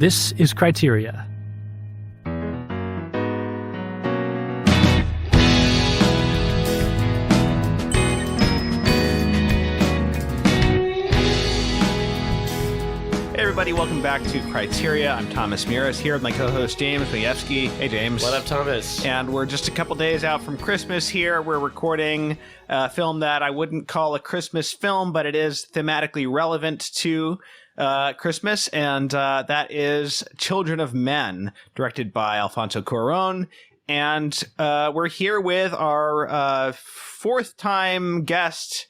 This is Criteria. Hey everybody, welcome back to Criteria. I'm Thomas Miras here with my co-host James Majewski. Hey James. What up, Thomas? And we're just a couple days out from Christmas here. We're recording a film that I wouldn't call a Christmas film, but it is thematically relevant to Christmas, and that is Children of Men, directed by Alfonso Cuaron. And we're here with our fourth-time guest,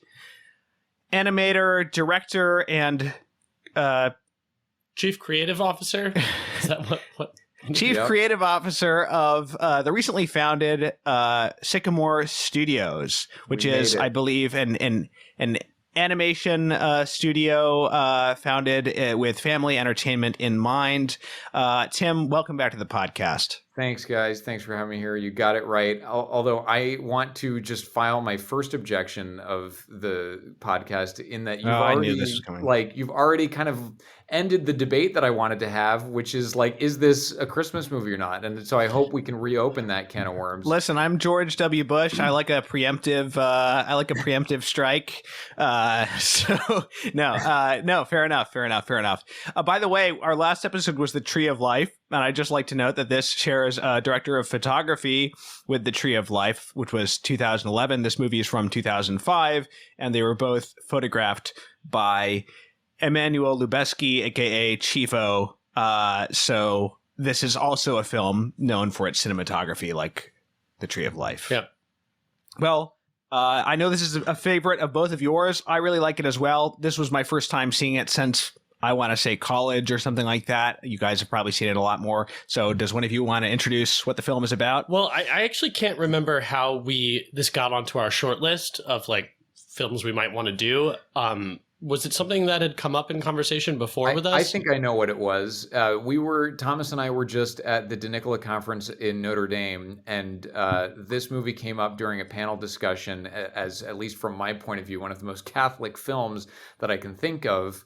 animator, director, and Chief Creative Officer? Is that what? Chief Creative Officer of the recently founded Sycamore Studios, which is, I believe, an animation studio founded with family entertainment in mind. Tim, welcome back to the podcast. Thanks, guys. Thanks for having me here. You got it right. Although I want to just file my first objection of the podcast in that you've already kind of ended the debate that I wanted to have, which is like, is this a Christmas movie or not? And so I hope we can reopen that can of worms. Listen, I'm George W. Bush. I like a preemptive strike. No, fair enough. By the way, our last episode was the Tree of Life. And I'd just like to note that this shares director of photography with The Tree of Life, which was 2011. This movie is from 2005, and they were both photographed by Emmanuel Lubezki, a.k.a. Chifo. So this is also a film known for its cinematography, like The Tree of Life. Yep. Well, I know this is a favorite of both of yours. I really like it as well. This was my first time seeing it since, I want to say, college or something like that. You guys have probably seen it a lot more. So does one of you want to introduce what the film is about? Well, I actually can't remember how this got onto our short list of like films we might want to do. Was it something that had come up in conversation before with us? I think I know what it was. Thomas and I were just at the De Nicola conference in Notre Dame, and this movie came up during a panel discussion as, at least from my point of view, one of the most Catholic films that I can think of.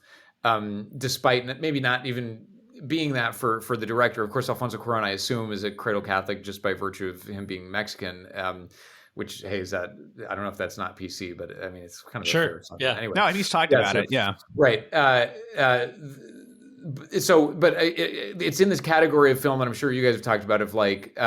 Despite maybe not even being that for the director. Of course, Alfonso Cuaron, I assume, is a cradle Catholic just by virtue of him being Mexican, which, hey, I don't know if that's not PC, but I mean, it's kind of sure. Yeah. Anyway. No, he's talked about it. Yeah. Right. It's in this category of film, and I'm sure you guys have talked about, of like,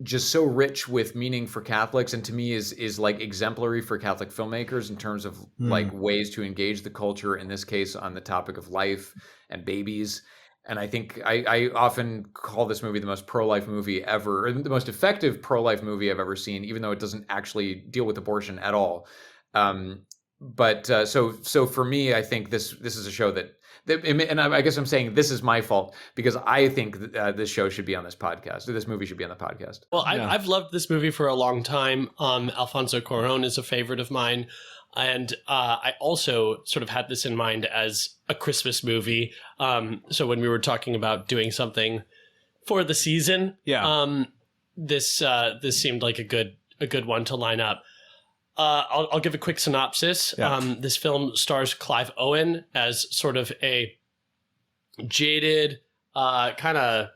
just so rich with meaning for Catholics, and to me is like exemplary for Catholic filmmakers in terms of like ways to engage the culture, in this case on the topic of life and babies. And I think I often call this movie the most pro-life movie ever, or the most effective pro-life movie I've ever seen, even though it doesn't actually deal with abortion at all. So for me, I think this is a show that, and I guess I'm saying this is my fault because I think this show should be on this podcast, or this movie should be on the podcast. Well, I've loved this movie for a long time. Alfonso Cuaron is a favorite of mine. And I also sort of had this in mind as a Christmas movie. So when we were talking about doing something for the season, this seemed like a good one to line up. I'll give a quick synopsis. Yeah. This film stars Clive Owen as sort of a jaded, kind of,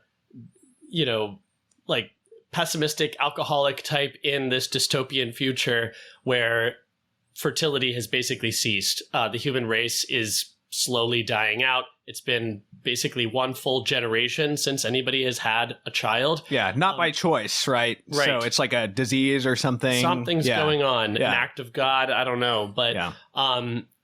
like pessimistic alcoholic type in this dystopian future where fertility has basically ceased. The human race is slowly dying out. It's been basically one full generation since anybody has had a child. Yeah, not by choice, right? Right. So it's like a disease or something. Something's going on, an act of God, I don't know. But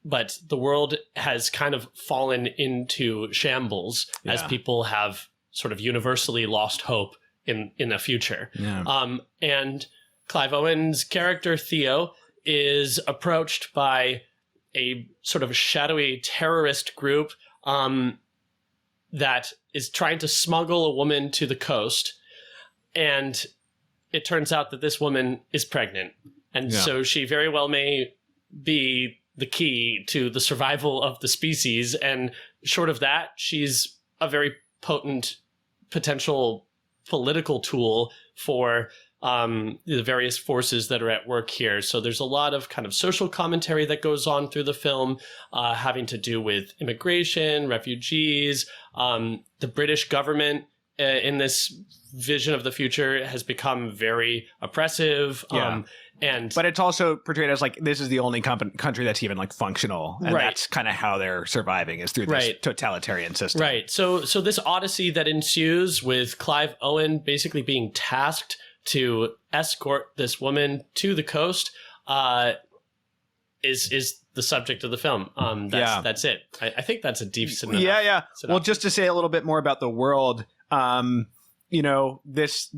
but the world has kind of fallen into shambles as people have sort of universally lost hope in the future. Yeah. And Clive Owen's character, Theo, is approached by a sort of shadowy terrorist group that is trying to smuggle a woman to the coast. And it turns out that this woman is pregnant. And so she very well may be the key to the survival of the species. And short of that, she's a very potent potential political tool for the various forces that are at work here. So there's a lot of kind of social commentary that goes on through the film, having to do with immigration, refugees, the British government in this vision of the future has become very oppressive. But it's also portrayed as like this is the only country that's even like functional, and that's kind of how they're surviving is through this totalitarian system. Right. So this odyssey that ensues with Clive Owen basically being tasked to escort this woman to the coast is the subject of the film. That's it. I think that's a decent enough synopsis. Well, just to say a little bit more about the world, this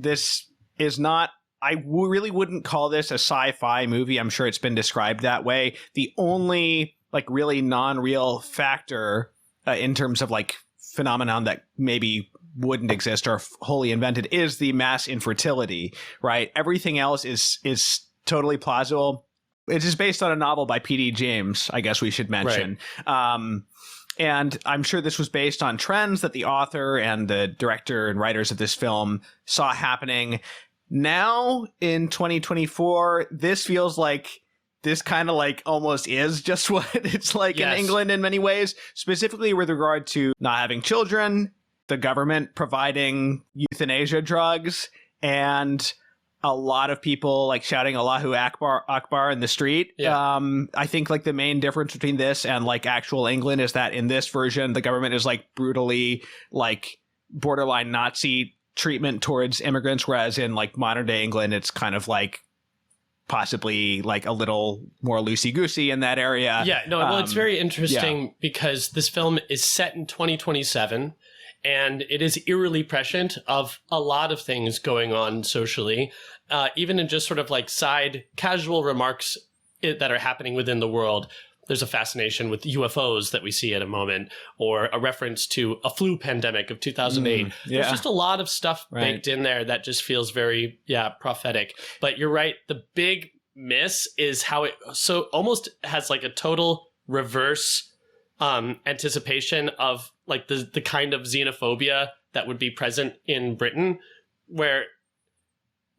is not. I really wouldn't call this a sci-fi movie. I'm sure it's been described that way. The only like really non-real factor in terms of like phenomenon that maybe wouldn't exist or wholly invented is the mass infertility, right? Everything else is totally plausible. It is based on a novel by P.D. James, I guess we should mention. Right. And I'm sure this was based on trends that the author and the director and writers of this film saw happening. Now in 2024, this feels like this kind of like almost is just what it's like in England in many ways, specifically with regard to not having children, the government providing euthanasia drugs, and a lot of people like shouting Allahu Akbar, Akbar in the street. Yeah. I think like the main difference between this and like actual England is that in this version, the government is like brutally like borderline Nazi treatment towards immigrants, whereas in like modern day England, it's kind of like possibly like a little more loosey-goosey in that area. Yeah, no, well, it's very interesting because this film is set in 2027 and it is eerily prescient of a lot of things going on socially, even in just sort of like side casual remarks that are happening within the world. There's a fascination with UFOs that we see at a moment, or a reference to a flu pandemic of 2008. There's just a lot of stuff baked in there that just feels very, prophetic. But you're right. The big miss is how it so almost has like a total reverse anticipation of like the kind of xenophobia that would be present in Britain, where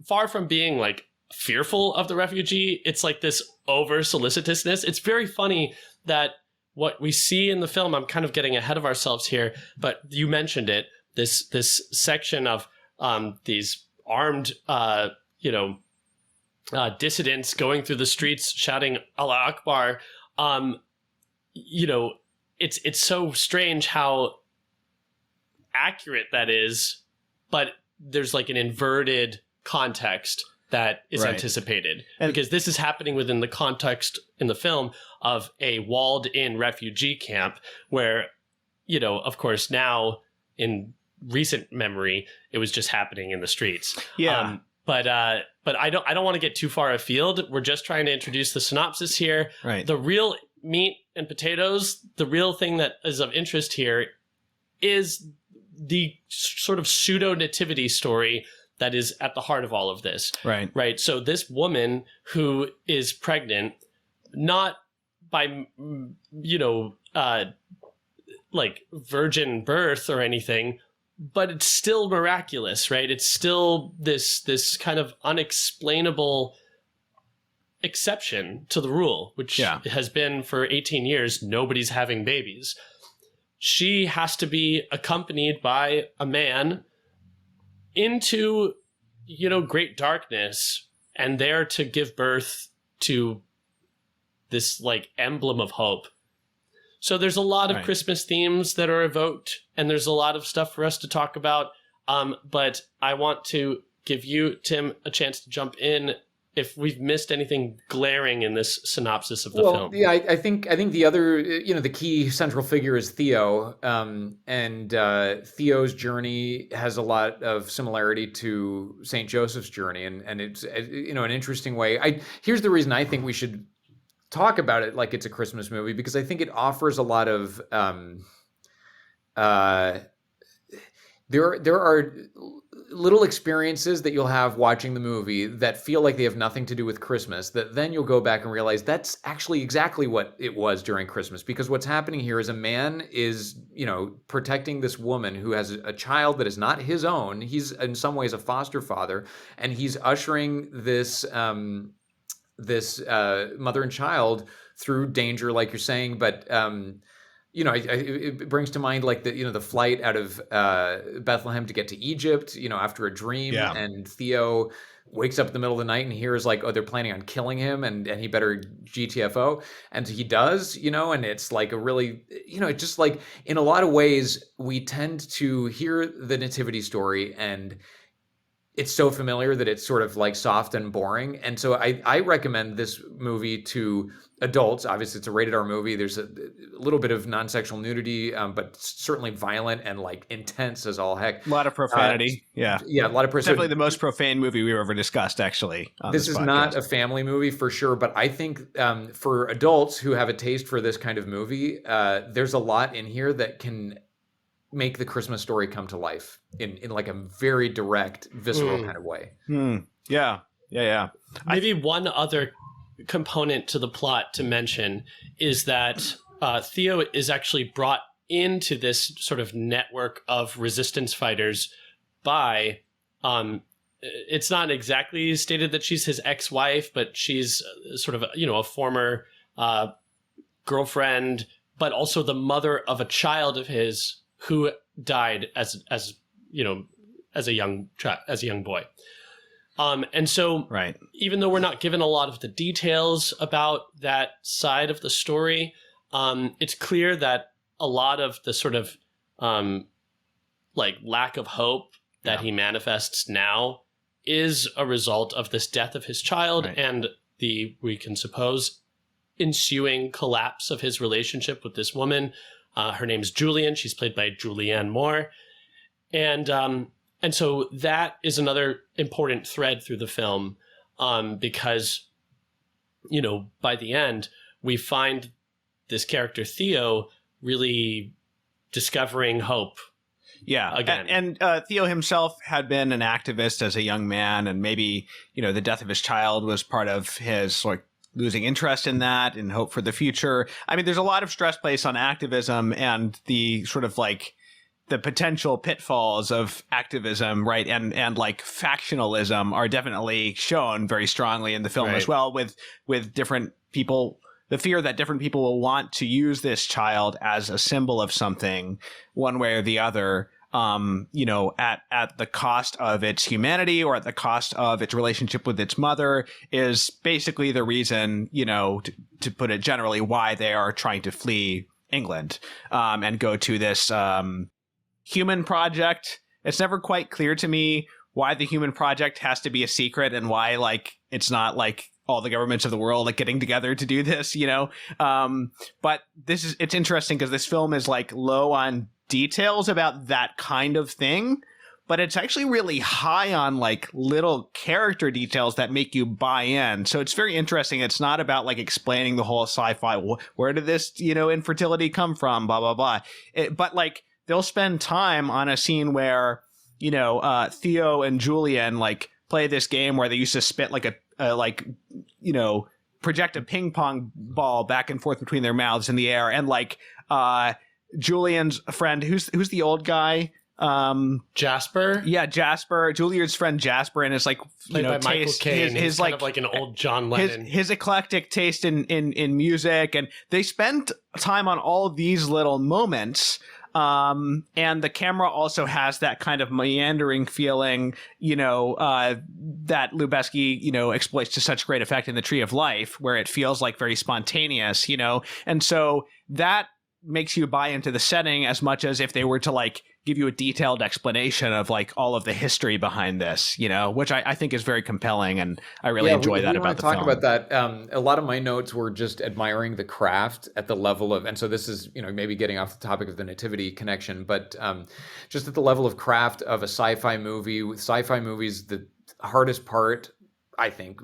far from being like fearful of the refugee, it's like this over solicitousness. It's very funny that what we see in the film, I'm kind of getting ahead of ourselves here, but you mentioned it, this section of these armed dissidents going through the streets shouting Allah Akbar. It's so strange how accurate that is, but there's like an inverted context that is anticipated, because this is happening within the context in the film of a walled-in refugee camp where, of course, now in recent memory, it was just happening in the streets. Yeah. But I don't want to get too far afield. We're just trying to introduce the synopsis here. Right. The real meat and potatoes, the real thing that is of interest here is the sort of pseudo-nativity story that is at the heart of all of this. Right. So this woman who is pregnant, not by, like virgin birth or anything, but it's still miraculous, right? It's still this kind of unexplainable exception to the rule, which has been for 18 years, nobody's having babies. She has to be accompanied by a man into, great darkness, and there to give birth to this like emblem of hope. So there's a lot of Christmas themes that are evoked, and there's a lot of stuff for us to talk about. But I want to give you, Tim, a chance to jump in if we've missed anything glaring in this synopsis of the film. Yeah, I think the other, the key central figure is Theo, and Theo's journey has a lot of similarity to St. Joseph's journey, and it's an interesting way. Here's the reason I think we should talk about it like it's a Christmas movie, because I think it offers a lot of there are little experiences that you'll have watching the movie that feel like they have nothing to do with Christmas, that then you'll go back and realize that's actually exactly what it was during Christmas. Because what's happening here is a man is, protecting this woman who has a child that is not his own. He's in some ways a foster father, and he's ushering this mother and child through danger, like you're saying, but it brings to mind like the flight out of Bethlehem to get to Egypt, after a dream, and Theo wakes up in the middle of the night and hears like, oh, they're planning on killing him, and he better GTFO, and he does, and it's like a really, it's just like in a lot of ways we tend to hear the nativity story and it's so familiar that it's sort of like soft and boring. And so I recommend this movie to adults. Obviously, it's a rated R movie. There's a little bit of non-sexual nudity, but certainly violent and like intense as all heck. A lot of profanity. Yeah, a lot of profanity. Definitely the most profane movie we've ever discussed, actually. This is not a family movie for sure, but I think for adults who have a taste for this kind of movie, there's a lot in here that can make the Christmas story come to life in like a very direct, visceral kind of way. Yeah. Maybe one other component to the plot to mention is that Theo is actually brought into this sort of network of resistance fighters by, it's not exactly stated that she's his ex-wife, but she's sort of, a former girlfriend, but also the mother of a child of his who died as a young boy. And so right. Even though we're not given a lot of the details about that side of the story, it's clear that a lot of the sort of like lack of hope that he manifests now is a result of this death of his child and we can suppose, ensuing collapse of his relationship with this woman. Her name's Julian. She's played by Julianne Moore. And so that is another important thread through the film, because, by the end, we find this character Theo really discovering hope. Yeah. Again. And Theo himself had been an activist as a young man, and maybe, the death of his child was part of his losing interest in that and hope for the future. I mean, there's a lot of stress placed on activism and the sort of like the potential pitfalls of activism, right? And like factionalism are definitely shown very strongly in the film as well, with different people, the fear that different people will want to use this child as a symbol of something one way or the other. At the cost of its humanity or at the cost of its relationship with its mother is basically the reason, to put it generally, why they are trying to flee England and go to this human project. It's never quite clear to me why the human project has to be a secret and why it's not like all the governments of the world getting together to do this, but it's interesting because this film is low on details about that kind of thing, but it's actually really high on little character details that make you buy in. So it's very interesting. It's not about explaining the whole sci-fi, where did this, infertility come from, blah, blah, blah. But they'll spend time on a scene where, Theo and Julian play this game where they used to spit project a ping pong ball back and forth between their mouths in the air. And Julian's friend, who's the old guy? Jasper. Yeah, Jasper. Julian's friend Jasper, and it's played by Michael Caine. His kind of like an old John Lennon. His eclectic taste in music, and they spend time on all these little moments. And the camera also has that kind of meandering feeling, that Lubeski, exploits to such great effect in The Tree of Life, where it feels very spontaneous, and so that makes you buy into the setting as much as if they were to give you a detailed explanation of all of the history behind this, which I think is very compelling, and I really enjoy that about the film. Talk about that. A lot of my notes were just admiring the craft at the level of, and so this is maybe getting off the topic of the nativity connection, but just at the level of craft of a sci-fi movie. With sci-fi movies, the hardest part, I think,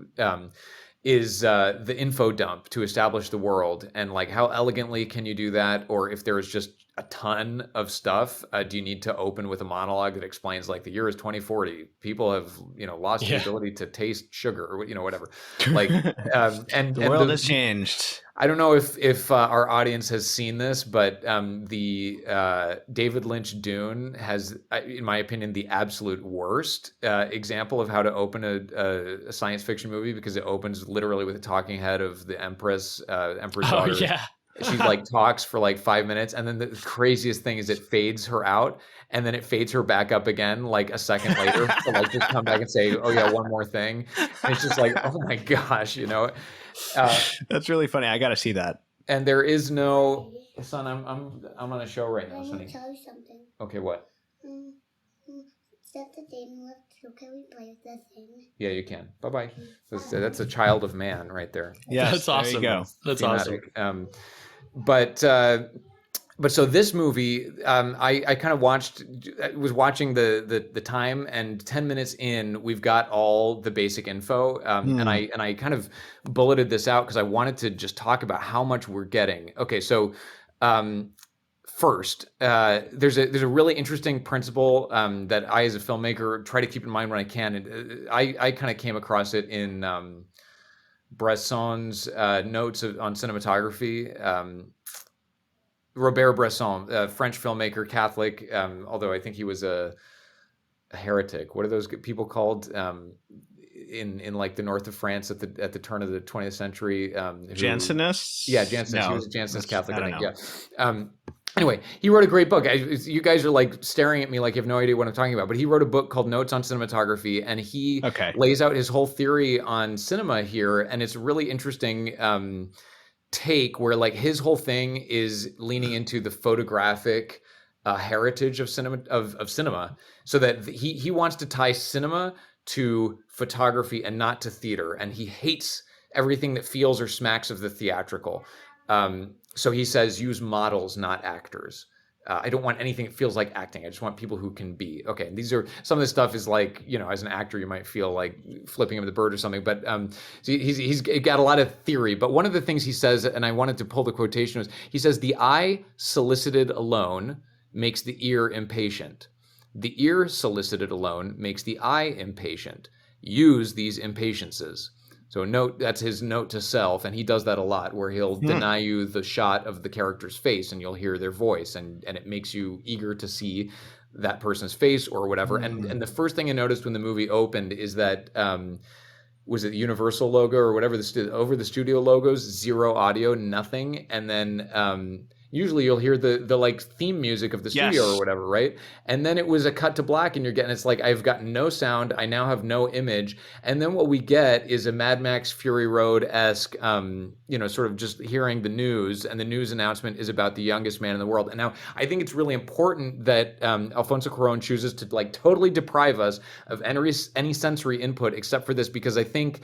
is the info dump to establish the world, and like how elegantly can you do that, or if there is just a ton of stuff, do you need to open with a monologue that explains like the year is 2040, people have lost the ability to taste sugar, or whatever, like and the world has changed. I don't know if our audience has seen this, but the David Lynch Dune has, in my opinion, the absolute worst example of how to open a science fiction movie, because it opens literally with a talking head of the Empress daughter. Yeah. She like talks for like 5 minutes, and then the craziest thing is it fades her out, and then it fades her back up again like a second later to like just come back and say, "Oh yeah, one more thing." And it's just like, oh my gosh, That's really funny. I got to see that. And there is no son. I'm on a show right now, I Sonny. want to tell you something. Okay, what? Is that the thing left? So can we play with that thing? Yeah, you can. Bye bye. That's a child of man right there. Yeah, that's awesome. There you go. That's thematic. awesome. But so this movie, I kind of was watching the time, and 10 minutes in, we've got all the basic info, and I kind of bulleted this out because I wanted to just talk about how much we're getting. Okay, so first, there's a really interesting principle that I, as a filmmaker, try to keep in mind when I can. And I kind of came across it in Bresson's notes on cinematography. Robert Bresson, French filmmaker, Catholic, although I think he was a heretic. What are those people called in like the north of France at the turn of the 20th century? Jansenists? Yeah, Jansenists. No, he was a Jansenist Catholic, I think. know. Yeah. Anyway, he wrote a great book. You guys are like staring at me like you have no idea what I'm talking about. But he wrote a book called Notes on Cinematography, and he lays out his whole theory on cinema here, and it's a really interesting take where like his whole thing is leaning into the photographic heritage of cinema, so that he wants to tie cinema to photography and not to theater, and he hates everything that feels or smacks of the theatrical. So he says, use models, not actors. I don't want anything that feels like acting. I just want people who can be. Okay, and these are some of the stuff is like, as an actor, you might feel like flipping him the bird or something. But so he's got a lot of theory. But one of the things he says, and I wanted to pull the quotation, was he says, the eye solicited alone makes the ear impatient. The ear solicited alone makes the eye impatient. Use these impatiences. So that's his note to self, and he does that a lot, where he'll deny you the shot of the character's face, and you'll hear their voice, and it makes you eager to see that person's face or whatever. And the first thing I noticed when the movie opened is that was it the Universal logo or whatever, over the studio logos, zero audio, nothing, and then usually you'll hear the like theme music of the studio or whatever, right? And then it was a cut to black, and you're getting, it's like, I've got no sound, I now have no image. And then what we get is a Mad Max Fury Road-esque, sort of just hearing the news, and the news announcement is about the youngest man in the world. And now I think it's really important that Alfonso Cuaron chooses to like totally deprive us of any sensory input except for this, because I think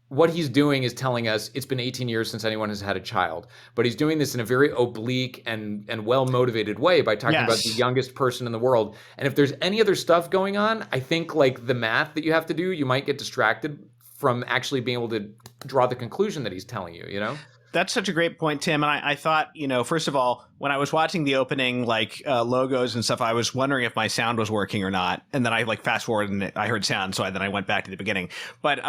what he's doing is telling us it's been 18 years since anyone has had a child, but he's doing this in a very oblique and well-motivated way by talking about the youngest person in the world. And if there's any other stuff going on, I think like the math that you have to do, you might get distracted from actually being able to draw the conclusion that he's telling you, That's such a great point, Tim. And I thought, first of all, when I was watching the opening, logos and stuff, I was wondering if my sound was working or not. And then I fast forward and I heard sound. So then I went back to the beginning. But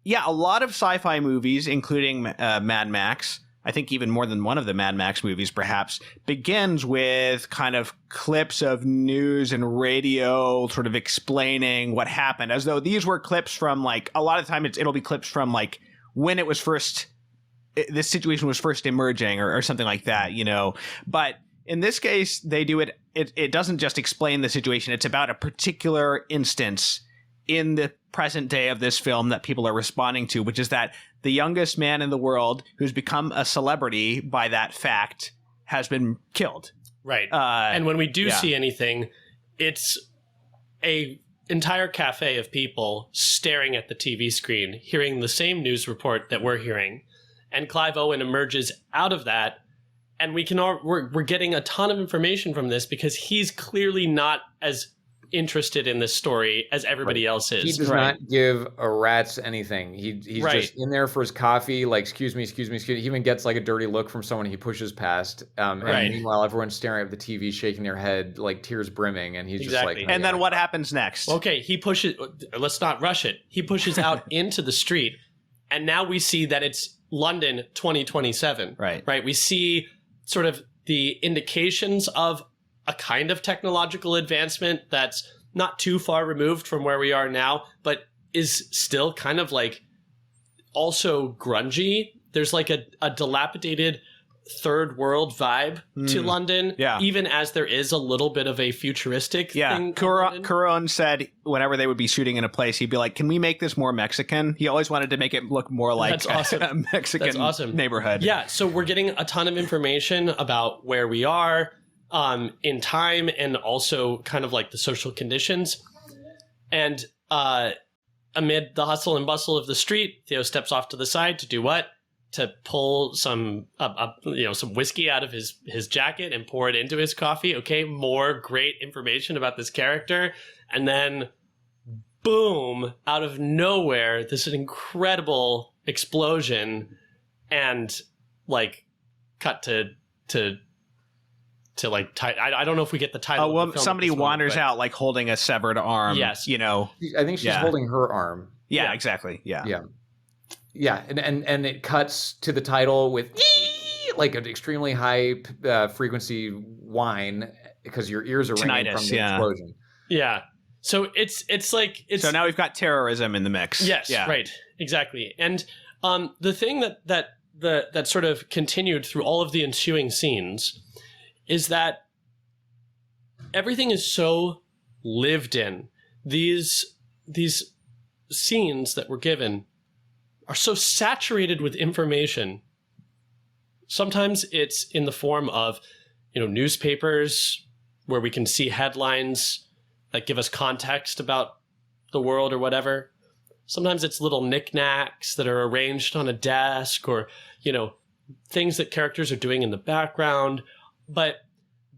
yeah, a lot of sci-fi movies, including Mad Max, I think even more than one of the Mad Max movies, perhaps, begins with kind of clips of news and radio sort of explaining what happened, as though these were clips from a lot of the time it'll be clips from when it was this situation was first emerging or something like that, But in this case, they do it. It doesn't just explain the situation. It's about a particular instance in the present day of this film that people are responding to, which is that the youngest man in the world, who's become a celebrity by that fact, has been killed. Right. And when we do see anything, it's a entire cafe of people staring at the TV screen, hearing the same news report that we're hearing. And Clive Owen emerges out of that, and we're getting a ton of information from this because he's clearly not as interested in this story as everybody else is. He does not give a rat's anything. He's just in there for his coffee, like, excuse me. He even gets like a dirty look from someone he pushes past. And meanwhile, everyone's staring at the TV, shaking their head, like tears brimming. And he's just like, oh, and then what happens next? Okay, he pushes, let's not rush it. He pushes out into the street. And now we see that it's London 2027. Right. We see sort of the indications of a kind of technological advancement that's not too far removed from where we are now, but is still kind of like also grungy. There's like a dilapidated third world vibe to London, even as there is a little bit of a futuristic thing. Cuaron said whenever they would be shooting in a place, he'd be like, can we make this more Mexican? He always wanted to make it look more like a Mexican neighborhood. Yeah, so we're getting a ton of information about where we are in time, and also kind of like the social conditions. And amid the hustle and bustle of the street, Theo steps off to the side to do what? To pull some whiskey out of his jacket and pour it into his coffee. Okay, more great information about this character. And then, boom, out of nowhere, this incredible explosion, and like cut to like I don't know if we get the title. Oh, well, somebody wanders out like holding a severed arm. Yes, I think she's holding her arm. Yeah, exactly. Yeah, and it cuts to the title with like an extremely high frequency whine because your ears are ringing from the explosion. Yeah, so it's like so now we've got terrorism in the mix. Yes, right, exactly. And the thing that sort of continued through all of the ensuing scenes is that everything is so lived in. These scenes that were given are so saturated with information. Sometimes it's in the form of, newspapers where we can see headlines that give us context about the world or whatever. Sometimes it's little knickknacks that are arranged on a desk, or, things that characters are doing in the background. But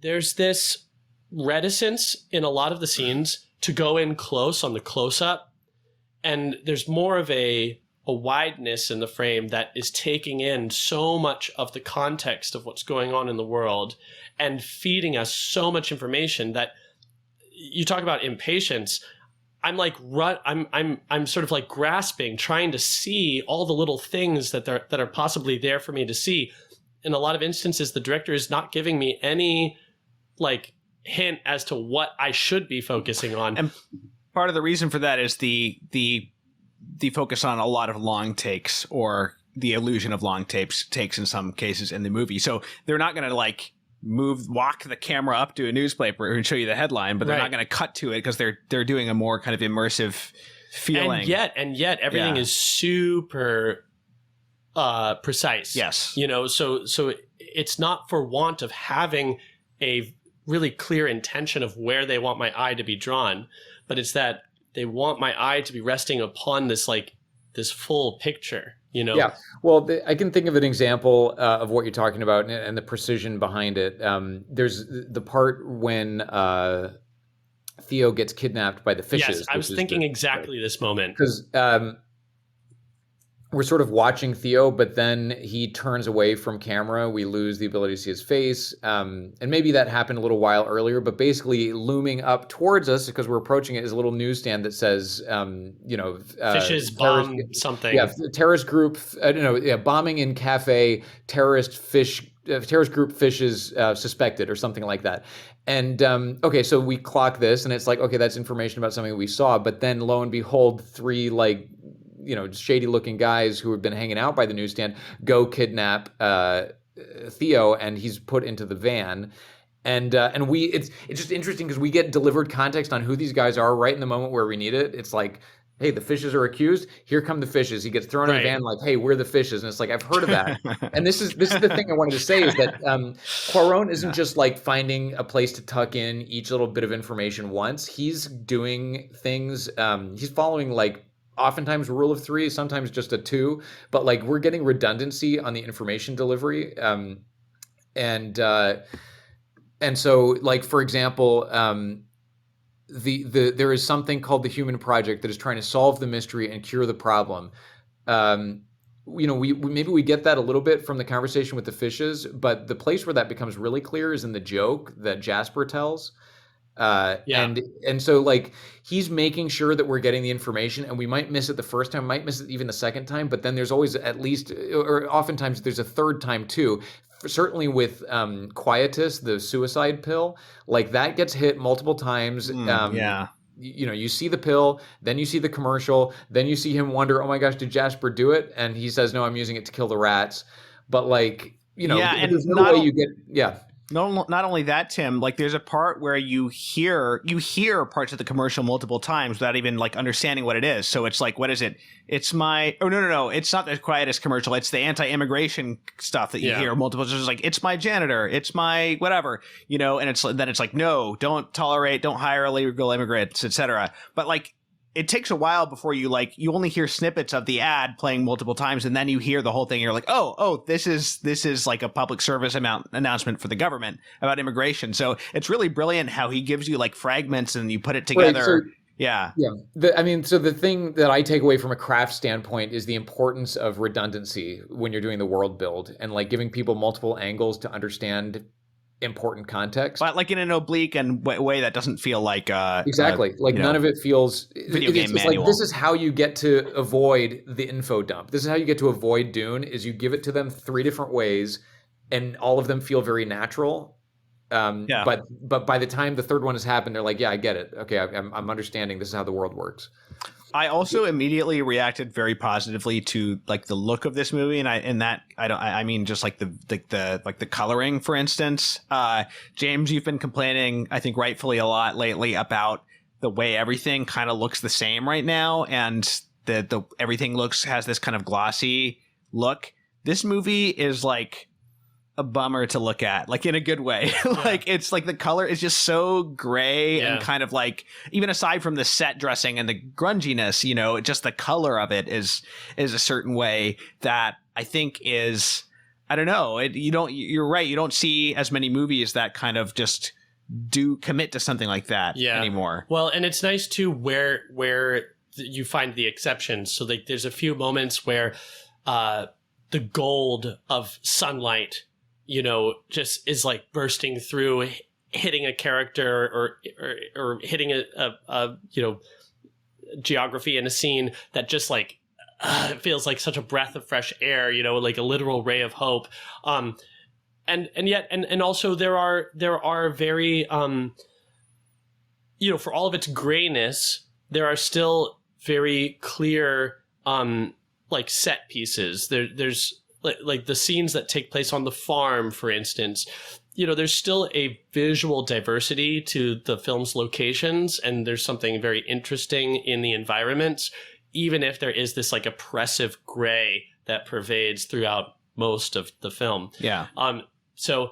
there's this reticence in a lot of the scenes to go in close on the close-up. And there's more of a wideness in the frame that is taking in so much of the context of what's going on in the world and feeding us so much information that you talk about impatience. I'm like, I'm sort of like grasping, trying to see all the little things that are possibly there for me to see. In a lot of instances, the director is not giving me any like hint as to what I should be focusing on. And part of the reason for that is the focus on a lot of long takes, or the illusion of long takes in some cases in the movie. So they're not going to like walk the camera up to a newspaper and show you the headline, but they're not going to cut to it because they're doing a more kind of immersive feeling. And yet everything is super precise. Yes. So it's not for want of having a really clear intention of where they want my eye to be drawn, but it's that they want my eye to be resting upon this full picture, Yeah. Well, I can think of an example of what you're talking about and the precision behind it. There's the part when Theo gets kidnapped by the fishes. Yes, I was thinking exactly this moment. Because we're sort of watching Theo, but then he turns away from camera. We lose the ability to see his face. And maybe that happened a little while earlier, but basically looming up towards us, because we're approaching it, is a little newsstand that says, fishes bomb something. Yeah, terrorist group, bombing in cafe, terrorist group fishes suspected, or something like that. And so we clock this, and it's like, okay, that's information about something we saw. But then lo and behold, three shady looking guys who have been hanging out by the newsstand go kidnap Theo, and he's put into the van. And it's just interesting because we get delivered context on who these guys are right in the moment where we need it. It's like, hey, the fishes are accused. Here come the fishes. He gets thrown in the van like, hey, we're the fishes. And it's like, I've heard of that. And this is the thing I wanted to say, is that Cuaron isn't just like finding a place to tuck in each little bit of information once. He's doing things. He's following like oftentimes rule of three, sometimes just a two, but like we're getting redundancy on the information delivery. And so like, for example, there is something called the Human Project that is trying to solve the mystery and cure the problem. We maybe we get that a little bit from the conversation with the fishes, but the place where that becomes really clear is in the joke that Jasper tells. And so like he's making sure that we're getting the information, and we might miss it the first time, might miss it even the second time, but then there's always at least, or oftentimes there's a third time too. Certainly with Quietus, the suicide pill, like that gets hit multiple times. You see the pill, then you see the commercial, then you see him wonder, oh my gosh, did Jasper do it? And he says, no, I'm using it to kill the rats. But like, there's no way you get, Not only that, Tim, like there's a part where you hear parts of the commercial multiple times without even like understanding what it is. So it's like, what is it? It's no. It's not the Quietus commercial. It's the anti-immigration stuff that you hear multiple times. It's like, it's my janitor. It's my whatever, and it's like, no, don't hire illegal immigrants, etc. But like, it takes a while before you only hear snippets of the ad playing multiple times, and then you hear the whole thing. And you're like, oh, this is like a public service announcement for the government about immigration. So it's really brilliant how he gives you like fragments and you put it together. Right, so the thing that I take away from a craft standpoint is the importance of redundancy when you're doing the world build and like giving people multiple angles to understand important context, but like in an oblique and way that doesn't feel like exactly none of it feels video game manual. Like this is how you get to avoid the info dump. This is how you get to avoid Dune, is you give it to them 3 different ways and all of them feel very natural. But by the time the third one has happened, they're like, yeah, I get it. Okay, I'm understanding. This is how the world works. I also immediately reacted very positively to like the look of this movie, and I mean just like the coloring, for instance. James, you've been complaining, I think rightfully a lot lately, about the way everything kind of looks the same right now, and the everything has this kind of glossy look. This movie is like a bummer to look at, like in a good way. Like it's like the color is just so gray and kind of like, even aside from the set dressing and the grunginess, just the color of it is a certain way that I think is, I don't know, you're right, you don't see as many movies that kind of just do commit to something like that anymore. Well, and it's nice too where you find the exceptions. So like there's a few moments where the gold of sunlight just is like bursting through, hitting a character or hitting a geography in a scene that just like feels like such a breath of fresh air, like a literal ray of hope. And yet also there are very for all of its grayness, there are still very clear like set pieces. There's like the scenes that take place on the farm, for instance, there's still a visual diversity to the film's locations, and there's something very interesting in the environments, even if there is this like oppressive gray that pervades throughout most of the film. Yeah. So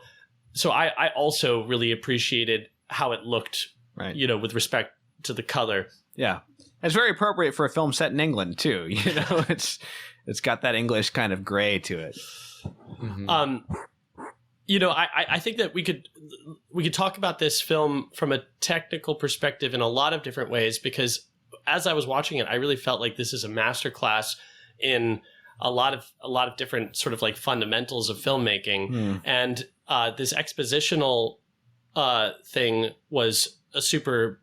I also really appreciated how it looked, right, with respect to the color. Yeah. It's very appropriate for a film set in England too. It's got that English kind of gray to it. Mm-hmm. I think that we could talk about this film from a technical perspective in a lot of different ways, because as I was watching it, I really felt like this is a masterclass in a lot of different sort of like fundamentals of filmmaking. And this expositional thing was a super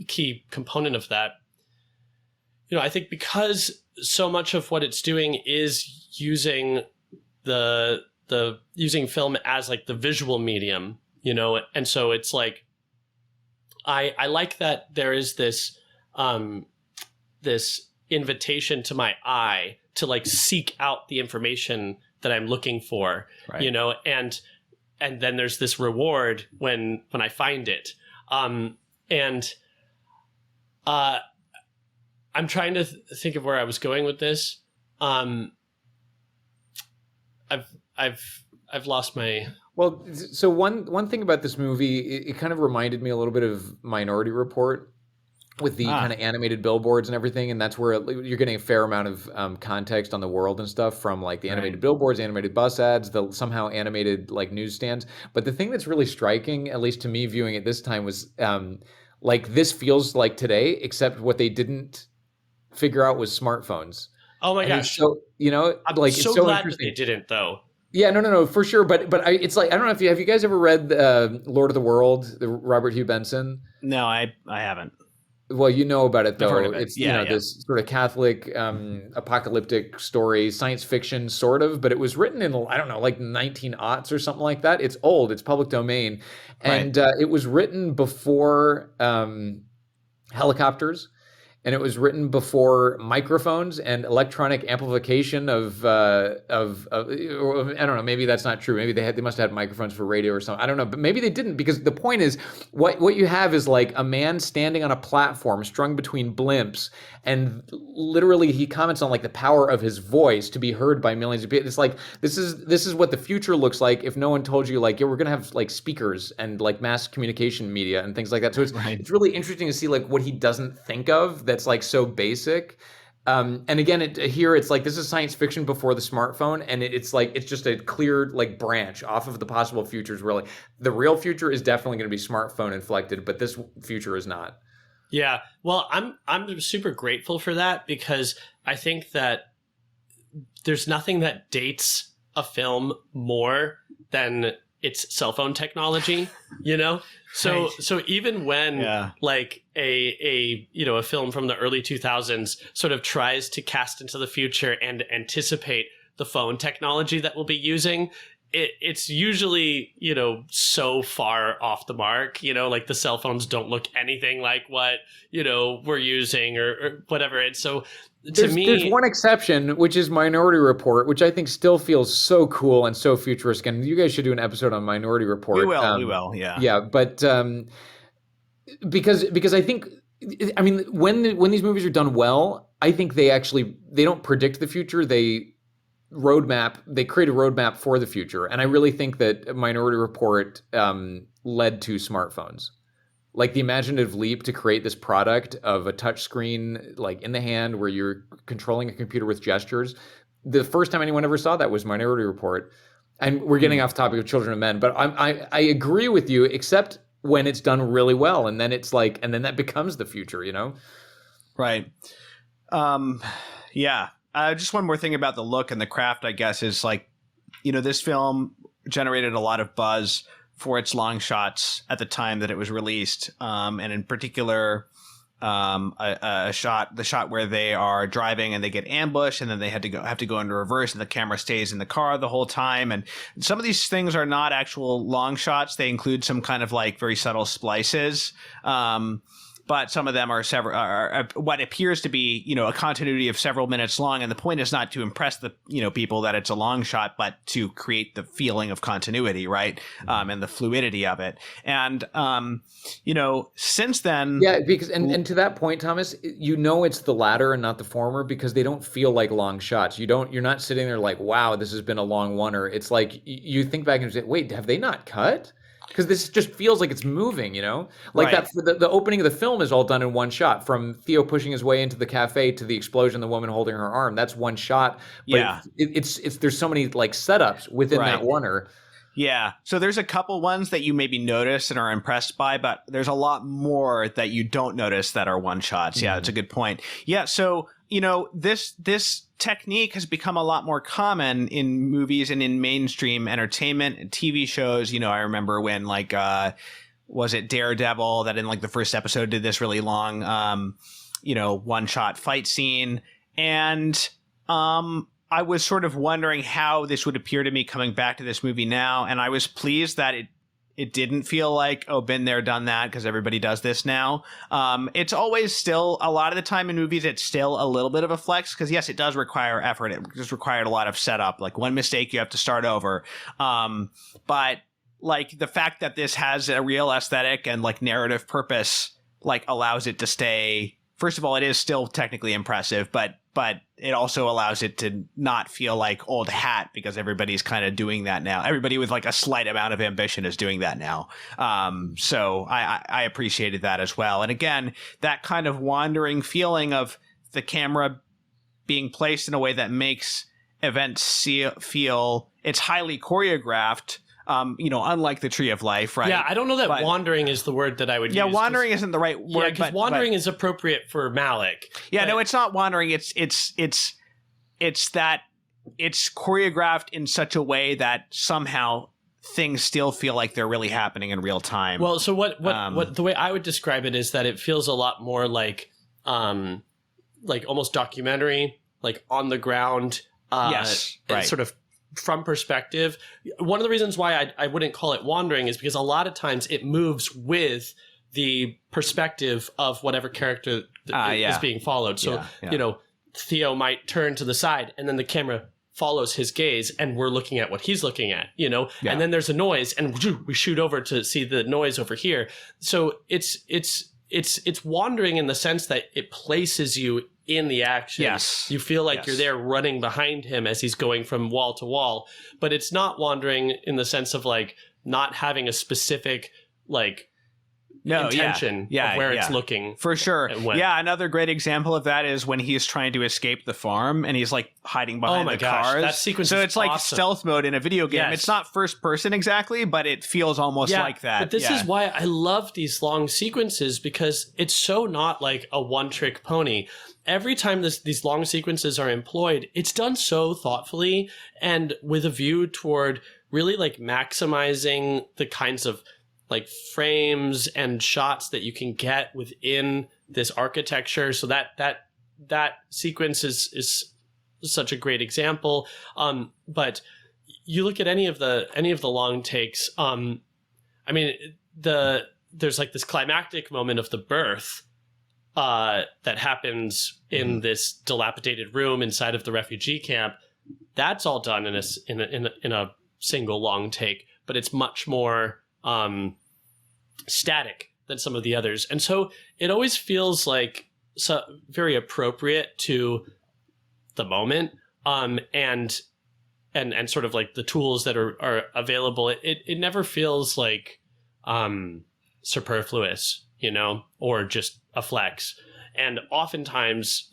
key component of that. I think because so much of what it's doing is using using film as like the visual medium, and so it's like I like that there is this this invitation to my eye to like seek out the information that I'm looking for, right, and then there's this reward when I find it, and I'm trying to think of where I was going with this. I've lost my. Well, so one thing about this movie, it kind of reminded me a little bit of Minority Report, with the kind of animated billboards and everything, and that's where you're getting a fair amount of context on the world and stuff from like the animated billboards, animated bus ads, the somehow animated like newsstands. But the thing that's really striking, at least to me viewing it this time, was Like this feels like today, except what they didn't figure out was smartphones. Oh my And gosh. so, I'm like so it's so glad interesting. that they didn't, though. Yeah, no, for sure. But it's like, I don't know if have you guys ever read Lord of the World, the Robert Hugh Benson? No, I haven't. Well, you know about it I've heard though. of it. It's Yeah, yeah. this sort of Catholic apocalyptic story, science fiction sort of, but it was written in I don't know, like 1900s or something like that. It's old. It's public domain, and it was written before helicopters. And it was written before microphones and electronic amplification of I don't know, maybe that's not true. Maybe they must have had microphones for radio or something. I don't know, but maybe they didn't, because the point is what you have is like a man standing on a platform strung between blimps, and literally he comments on like the power of his voice to be heard by millions of people. It's like this is what the future looks like if no one told you like, yeah, we're gonna have like speakers and like mass communication media and things like that. So it's really interesting to see like what he doesn't think of that's like so basic. And again, here it's like this is science fiction before the smartphone, and it's like it's just a clear like branch off of the possible futures. Where like the real future is definitely going to be smartphone inflected, but this future is not. Yeah, well, I'm super grateful for that, because I think that there's nothing that dates a film more than its cell phone technology, So Right. so even when like a film from the early 2000s sort of tries to cast into the future and anticipate the phone technology that we'll be using, it's usually, so far off the mark, like the cell phones don't look anything like what, we're using or whatever. And so to me, there's one exception, which is Minority Report, which I think still feels so cool and so futuristic. And you guys should do an episode on Minority Report. We will. Yeah. Yeah. But because I think, I mean, when these movies are done well, I think they don't predict the future. They create a roadmap for the future. And I really think that Minority Report led to smartphones. Like the imaginative leap to create this product of a touch screen, like in the hand, where you're controlling a computer with gestures. The first time anyone ever saw that was Minority Report. And we're getting off topic of Children of Men, but I agree with you, except when it's done really well, and then it's like, and then that becomes the future, Right. Yeah. Just one more thing about the look and the craft, I guess, is like, this film generated a lot of buzz for its long shots at the time that it was released. And in particular, the shot where they are driving and they get ambushed, and then they have to go into reverse, and the camera stays in the car the whole time. And some of these things are not actual long shots. They include some kind of like very subtle splices. But some of them are what appears to be, a continuity of several minutes long. And the point is not to impress the, people that it's a long shot, but to create the feeling of continuity, right? And the fluidity of it. And, since then. Yeah, because, and to that point, Thomas, it's the latter and not the former, because they don't feel like long shots. You're not sitting there like, wow, this has been a long oneer. It's like you think back and say, wait, have they not cut? Because this just feels like it's moving, like right. that. The opening of the film is all done in one shot, from Theo pushing his way into the cafe to the explosion, the woman holding her arm. That's one shot. But yeah, it's there's so many like setups within that oneer. Yeah. So there's a couple ones that you maybe notice and are impressed by, but there's a lot more that you don't notice that are one shots. Yeah, that's a good point. Yeah. So, this technique has become a lot more common in movies and in mainstream entertainment and TV shows. I remember when like, was it Daredevil that in like the first episode did this really long, one shot fight scene. And, I was sort of wondering how this would appear to me coming back to this movie now. And I was pleased that it didn't feel like, oh, been there, done that, because everybody does this now. It's always still, a lot of the time in movies, it's still a little bit of a flex, because yes, it does require effort. It just required a lot of setup. Like one mistake, you have to start over. But like the fact that this has a real aesthetic and like narrative purpose, like allows it to stay. First of all, it is still technically impressive, but it also allows it to not feel like old hat, because everybody's kind of doing that now. Everybody with like a slight amount of ambition is doing that now. So I appreciated that as well. And again, that kind of wandering feeling of the camera being placed in a way that makes events feel it's highly choreographed. unlike the Tree of Life, right? Yeah, I don't know that wandering is the word that I would use. Yeah, wandering isn't the right word. Yeah, because wandering is appropriate for Malick. Yeah, no, it's not wandering. It's that it's choreographed in such a way that somehow things still feel like they're really happening in real time. Well, so what the way I would describe it is that it feels a lot more like almost documentary, like on the ground. Yes, right. Sort of from perspective. One of the reasons why I wouldn't call it wandering is because a lot of times it moves with the perspective of whatever character is being followed. So, Theo might turn to the side and then the camera follows his gaze and we're looking at what he's looking at, and then there's a noise and we shoot over to see the noise over here. So it's wandering in the sense that it places you in the action. Yes. You feel like you're there running behind him as he's going from wall to wall, but it's not wandering in the sense of like not having a specific intention of where it's looking. For sure. Yeah, another great example of that is when he's trying to escape the farm and he's like hiding behind the cars. That sequence so is it's like awesome. Stealth mode in a video game. Yes. It's not first person exactly, but it feels almost like that. But this is why I love these long sequences, because it's so not like a one-trick pony. Every time these long sequences are employed, it's done so thoughtfully and with a view toward really like maximizing the kinds of like frames and shots that you can get within this architecture. So that sequence is such a great example. But you look at any of the long takes. There's like this climactic moment of the birth that happens in this dilapidated room inside of the refugee camp. That's all done in a single long take, but it's much more static than some of the others. And so it always feels like very appropriate to the moment, and sort of like the tools that are available. It never feels like superfluous, or just a flex. And oftentimes,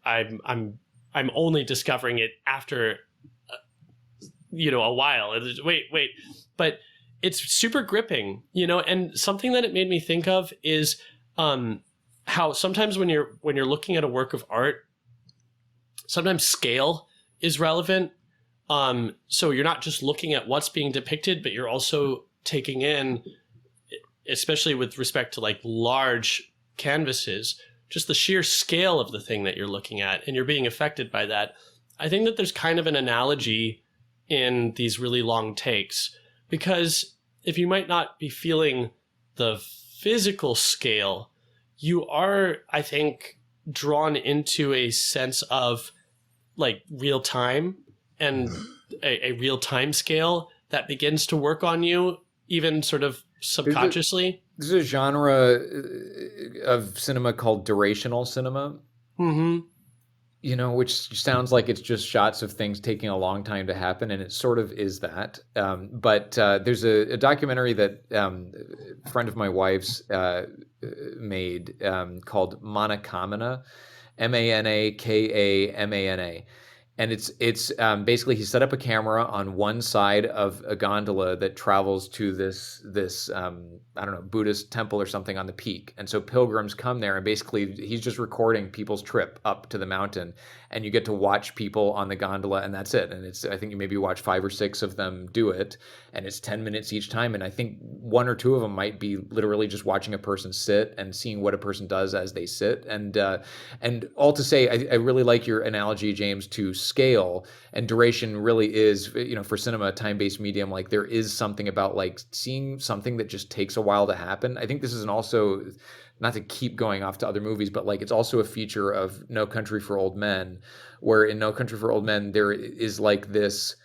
I'm only discovering it after a while. Wait, but it's super gripping, and something that it made me think of is how sometimes when you're looking at a work of art, sometimes scale is relevant. So you're not just looking at what's being depicted, but you're also taking in, especially with respect to like large canvases, just the sheer scale of the thing that you're looking at, and you're being affected by that. I think that there's kind of an analogy in these really long takes, because if you might not be feeling the physical scale, you are, I think, drawn into a sense of like real time and a real time scale that begins to work on you, even sort of subconsciously. There's a genre of cinema called durational cinema. Mm-hmm. Which sounds like it's just shots of things taking a long time to happen, and it sort of is that. But there's a documentary that a friend of my wife's made called Manakamana, Manakamana. And it's basically he set up a camera on one side of a gondola that travels to this I don't know, Buddhist temple or something on the peak. And so pilgrims come there, and basically he's just recording people's trip up to the mountain, and you get to watch people on the gondola, and that's it. And I think you maybe watch 5 or 6 of them do it, and it's 10 minutes each time. And I think 1 or 2 of them might be literally just watching a person sit and seeing what a person does as they sit. And all to say, I really like your analogy, James, to scale and duration. Really is, for cinema, a time-based medium. Like there is something about like seeing something that just takes a while to happen. I think this is also, not to keep going off to other movies, but like it's also a feature of No Country for Old Men, where in No Country for Old Men there is like this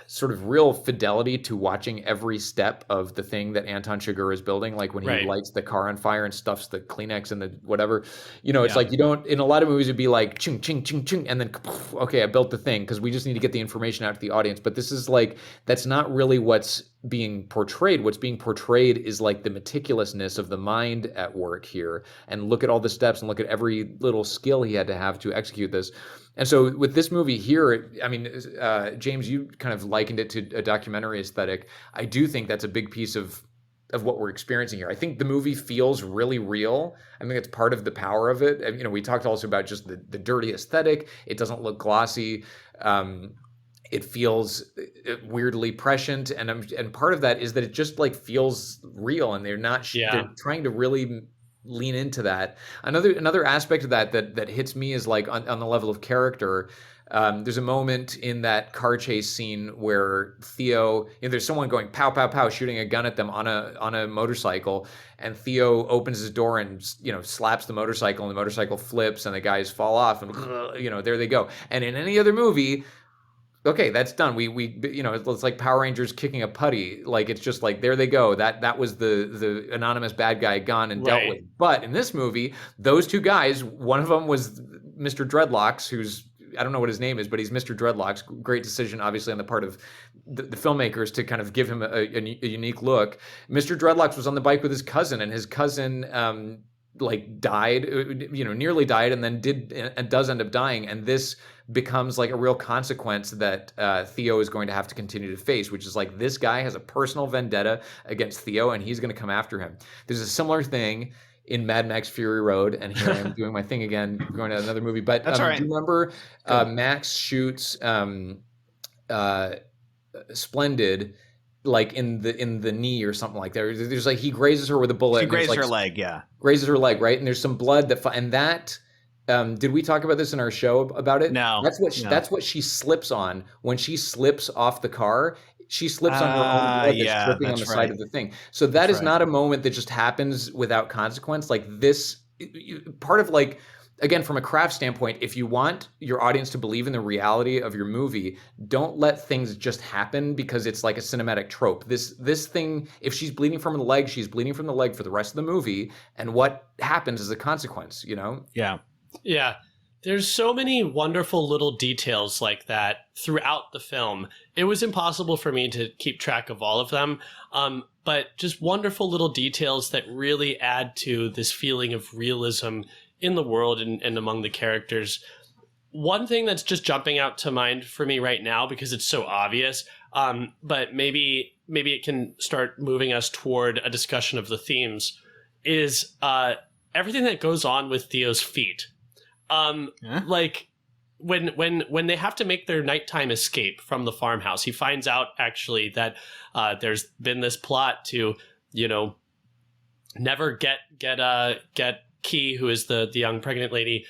sort of real fidelity to watching every step of the thing that Anton Chigurh is building. Like when he lights the car on fire and stuffs the Kleenex and the whatever, it's like you don't, in a lot of movies it'd be like ching, ching, ching, ching, and then okay, I built the thing because we just need to get the information out to the audience. But this is like, that's not really what's being portrayed. What's being portrayed is like the meticulousness of the mind at work here, and look at all the steps and look at every little skill he had to have to execute this. And so with this movie here, I mean, James, you kind of likened it to a documentary aesthetic. I do think that's a big piece of what we're experiencing here. I think the movie feels really real. I think it's part of the power of it. And, you know, we talked also about just the dirty aesthetic. It doesn't look glossy. It feels weirdly prescient, and part of that is that it just like feels real, and they're trying to really lean into that. Another aspect of that hits me is like on the level of character. There's a moment in that car chase scene where Theo, there's someone going pow pow pow, shooting a gun at them on a motorcycle, and Theo opens his door and slaps the motorcycle, and the motorcycle flips, and the guys fall off, and there they go. And in any other movie, okay, that's done. We it's like Power Rangers kicking a putty. Like, it's just like, there they go. That was the anonymous bad guy gone and dealt with. But in this movie, those two guys, one of them was Mr. Dreadlocks, who's, I don't know what his name is, but he's Mr. Dreadlocks. Great decision, obviously, on the part of the filmmakers to kind of give him a unique look. Mr. Dreadlocks was on the bike with his cousin, and his cousin died, nearly died, and then does end up dying. And this becomes like a real consequence that Theo is going to have to continue to face, which is like, this guy has a personal vendetta against Theo, and he's going to come after him. There's a similar thing in Mad Max Fury Road, and here I am doing my thing again, going to another movie. But that's all right. Do you remember Max shoots Splendid like in the knee or something like that? There's like, he grazes her with a bullet. She grazes her leg, yeah. Grazes her leg, right? And there's some blood and that. Did we talk about this in our show about it? No. That's what she slips on when she slips off the car. She slips on her own blood that's dripping on the side of the thing. So that is not a moment that just happens without consequence. Like, this part of, like, again, from a craft standpoint, if you want your audience to believe in the reality of your movie, don't let things just happen because it's like a cinematic trope. This thing, if she's bleeding from the leg, she's bleeding from the leg for the rest of the movie, and what happens is a consequence, Yeah. Yeah. There's so many wonderful little details like that throughout the film. It was impossible for me to keep track of all of them, but just wonderful little details that really add to this feeling of realism in the world and among the characters. One thing that's just jumping out to mind for me right now, because it's so obvious, but maybe it can start moving us toward a discussion of the themes, is everything that goes on with Theo's feet. Like, when they have to make their nighttime escape from the farmhouse, he finds out actually that there's been this plot to, never get Key, who is the young pregnant lady,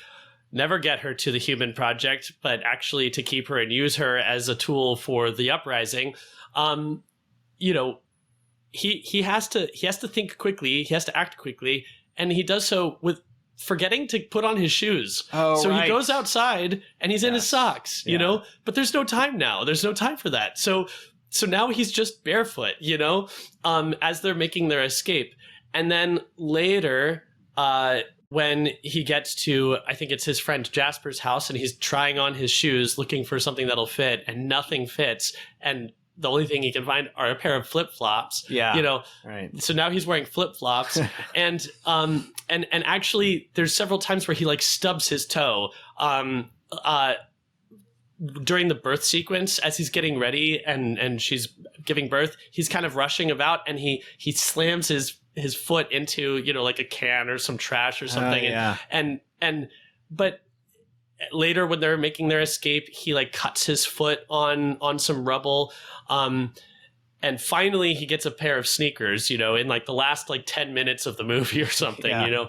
never get her to the Human Project, but actually to keep her and use her as a tool for the uprising. He has to think quickly, he has to act quickly, and he does so with forgetting to put on his shoes. He goes outside and he's in his socks, but there's no time now. There's no time for that. So now he's just barefoot, as they're making their escape. And then later, when he gets to, I think it's his friend Jasper's house, and he's trying on his shoes, looking for something that'll fit, and nothing fits. And the only thing he can find are a pair of flip-flops. Yeah. Right. So now he's wearing flip-flops. and actually there's several times where he like stubs his toe during the birth sequence as he's getting ready and she's giving birth. He's kind of rushing about, and he slams his foot into, like a can or some trash or something. But later, when they're making their escape, he like cuts his foot on some rubble. And finally he gets a pair of sneakers, in like the last like 10 minutes of the movie or something,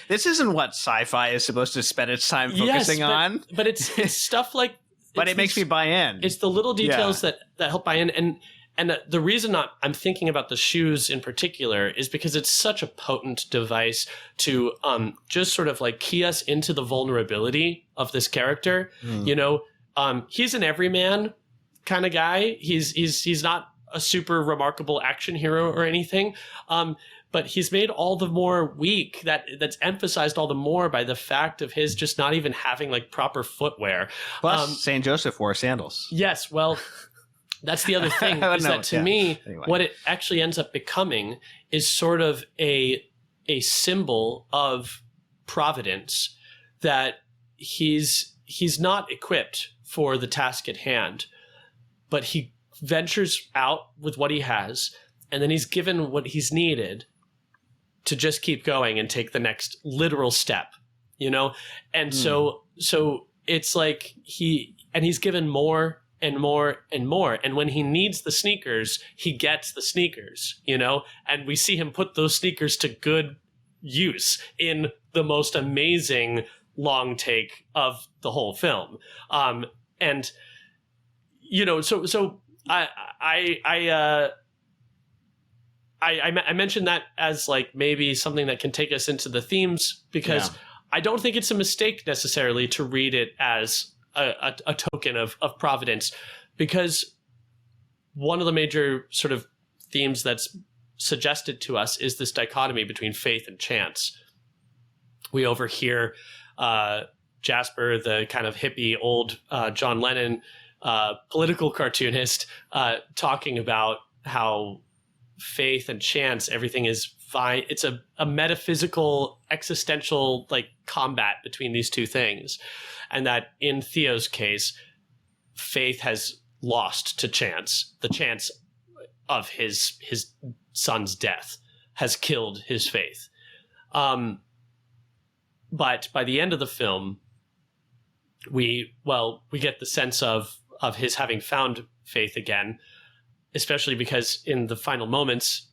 This isn't what sci-fi is supposed to spend its time focusing on. But it's stuff like, but it makes me buy in. It's the little details that help buy in. And the reason I'm thinking about the shoes in particular is because it's such a potent device to just sort of like key us into the vulnerability of this character. He's an everyman kind of guy. He's not a super remarkable action hero or anything, but he's made all the more weak. That's emphasized all the more by the fact of his just not even having like proper footwear. Plus, Saint Joseph wore sandals. Yes, well. That's the other thing, is that to me, what it actually ends up becoming is sort of a symbol of providence, that he's not equipped for the task at hand, but he ventures out with what he has, and then he's given what he's needed to just keep going and take the next literal step, you know? And so it's like he's given more and more and more. And when he needs the sneakers, he gets the sneakers, you know? And we see him put those sneakers to good use in the most amazing long take of the whole film. And, you know, so I mentioned that as like maybe something that can take us into the themes, because I don't think it's a mistake necessarily to read it as a token of providence, because one of the major sort of themes that's suggested to us is this dichotomy between faith and chance. We overhear Jasper, the kind of hippie old John Lennon political cartoonist, talking about how faith and chance, everything is fine. It's a metaphysical, existential like combat between these two things. And that in Theo's case, faith has lost to chance. The chance of his son's death has killed his faith. But by the end of the film, we get the sense of his having found faith again, especially because in the final moments,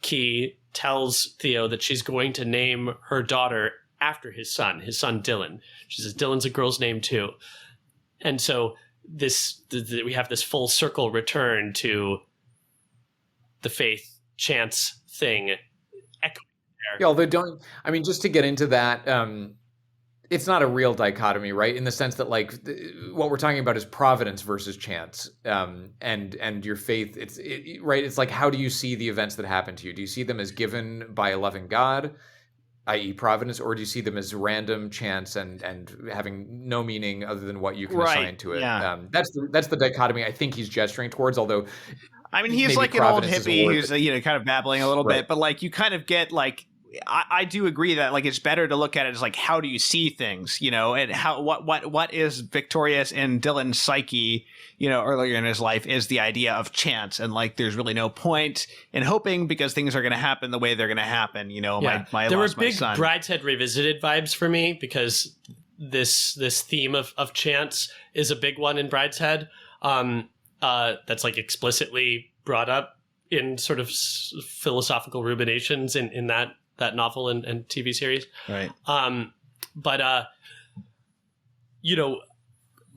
Key tells Theo that she's going to name her daughter after his son Dylan. She says, Dylan's a girl's name too. And so we have this full circle return to the faith chance thing. Yeah, although just to get into that, it's not a real dichotomy, right? In the sense that like what we're talking about is providence versus chance, and your faith. Right. It's like, how do you see the events that happen to you? Do you see them as given by a loving God, i.e. providence, or do you see them as random chance and having no meaning other than what you can assign to it? Yeah. That's the dichotomy I think he's gesturing towards, although I mean, he's like an old hippie who's kind of babbling a little bit, but like you kind of get like, I do agree that like it's better to look at it as like, how do you see things, and how what is victorious in Dylan's psyche, earlier in his life is the idea of chance, and like there's really no point in hoping because things are going to happen the way they're going to happen. There were big Brideshead Revisited vibes for me, because this theme of chance is a big one in Brideshead. That's like explicitly brought up in sort of philosophical ruminations in that novel and TV series. Right.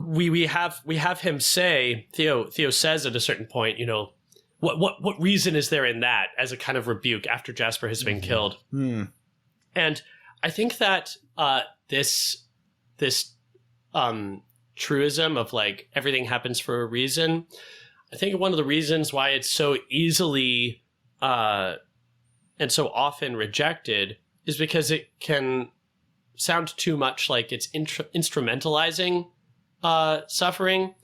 We have him say, Theo says at a certain point, what reason is there in that, as a kind of rebuke after Jasper has been killed. And I think that this truism of like everything happens for a reason, I think one of the reasons why it's so easily and so often rejected is because it can sound too much like it's instrumentalizing suffering.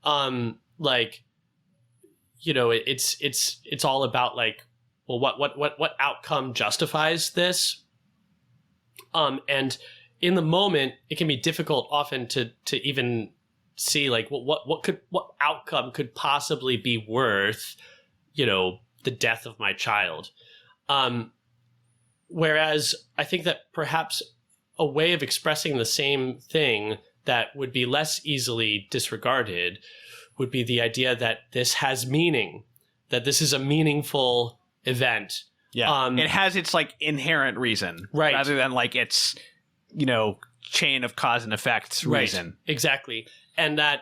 It's all about like, well, what outcome justifies this? And in the moment, it can be difficult often to even see like what outcome could possibly be worth, the death of my child. Whereas I think that perhaps a way of expressing the same thing that would be less easily disregarded would be the idea that this has meaning, that this is a meaningful event. Yeah. It has its like inherent reason, right? Rather than like its, chain of cause and effects reason. Right. Exactly. And that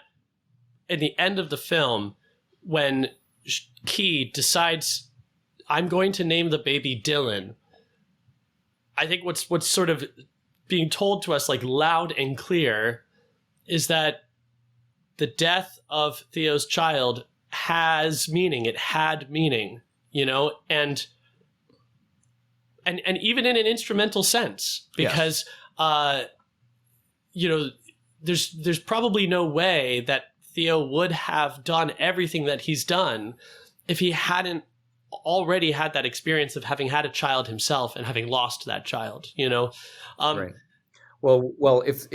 in the end of the film, when Key decides, I'm going to name the baby Dylan, I think what's sort of being told to us like loud and clear is that the death of Theo's child has meaning. It had meaning, and even in an instrumental sense, because, there's probably no way that Theo would have done everything that he's done if he hadn't already had that experience of having had a child himself and having lost that child, you know? Right. Well, if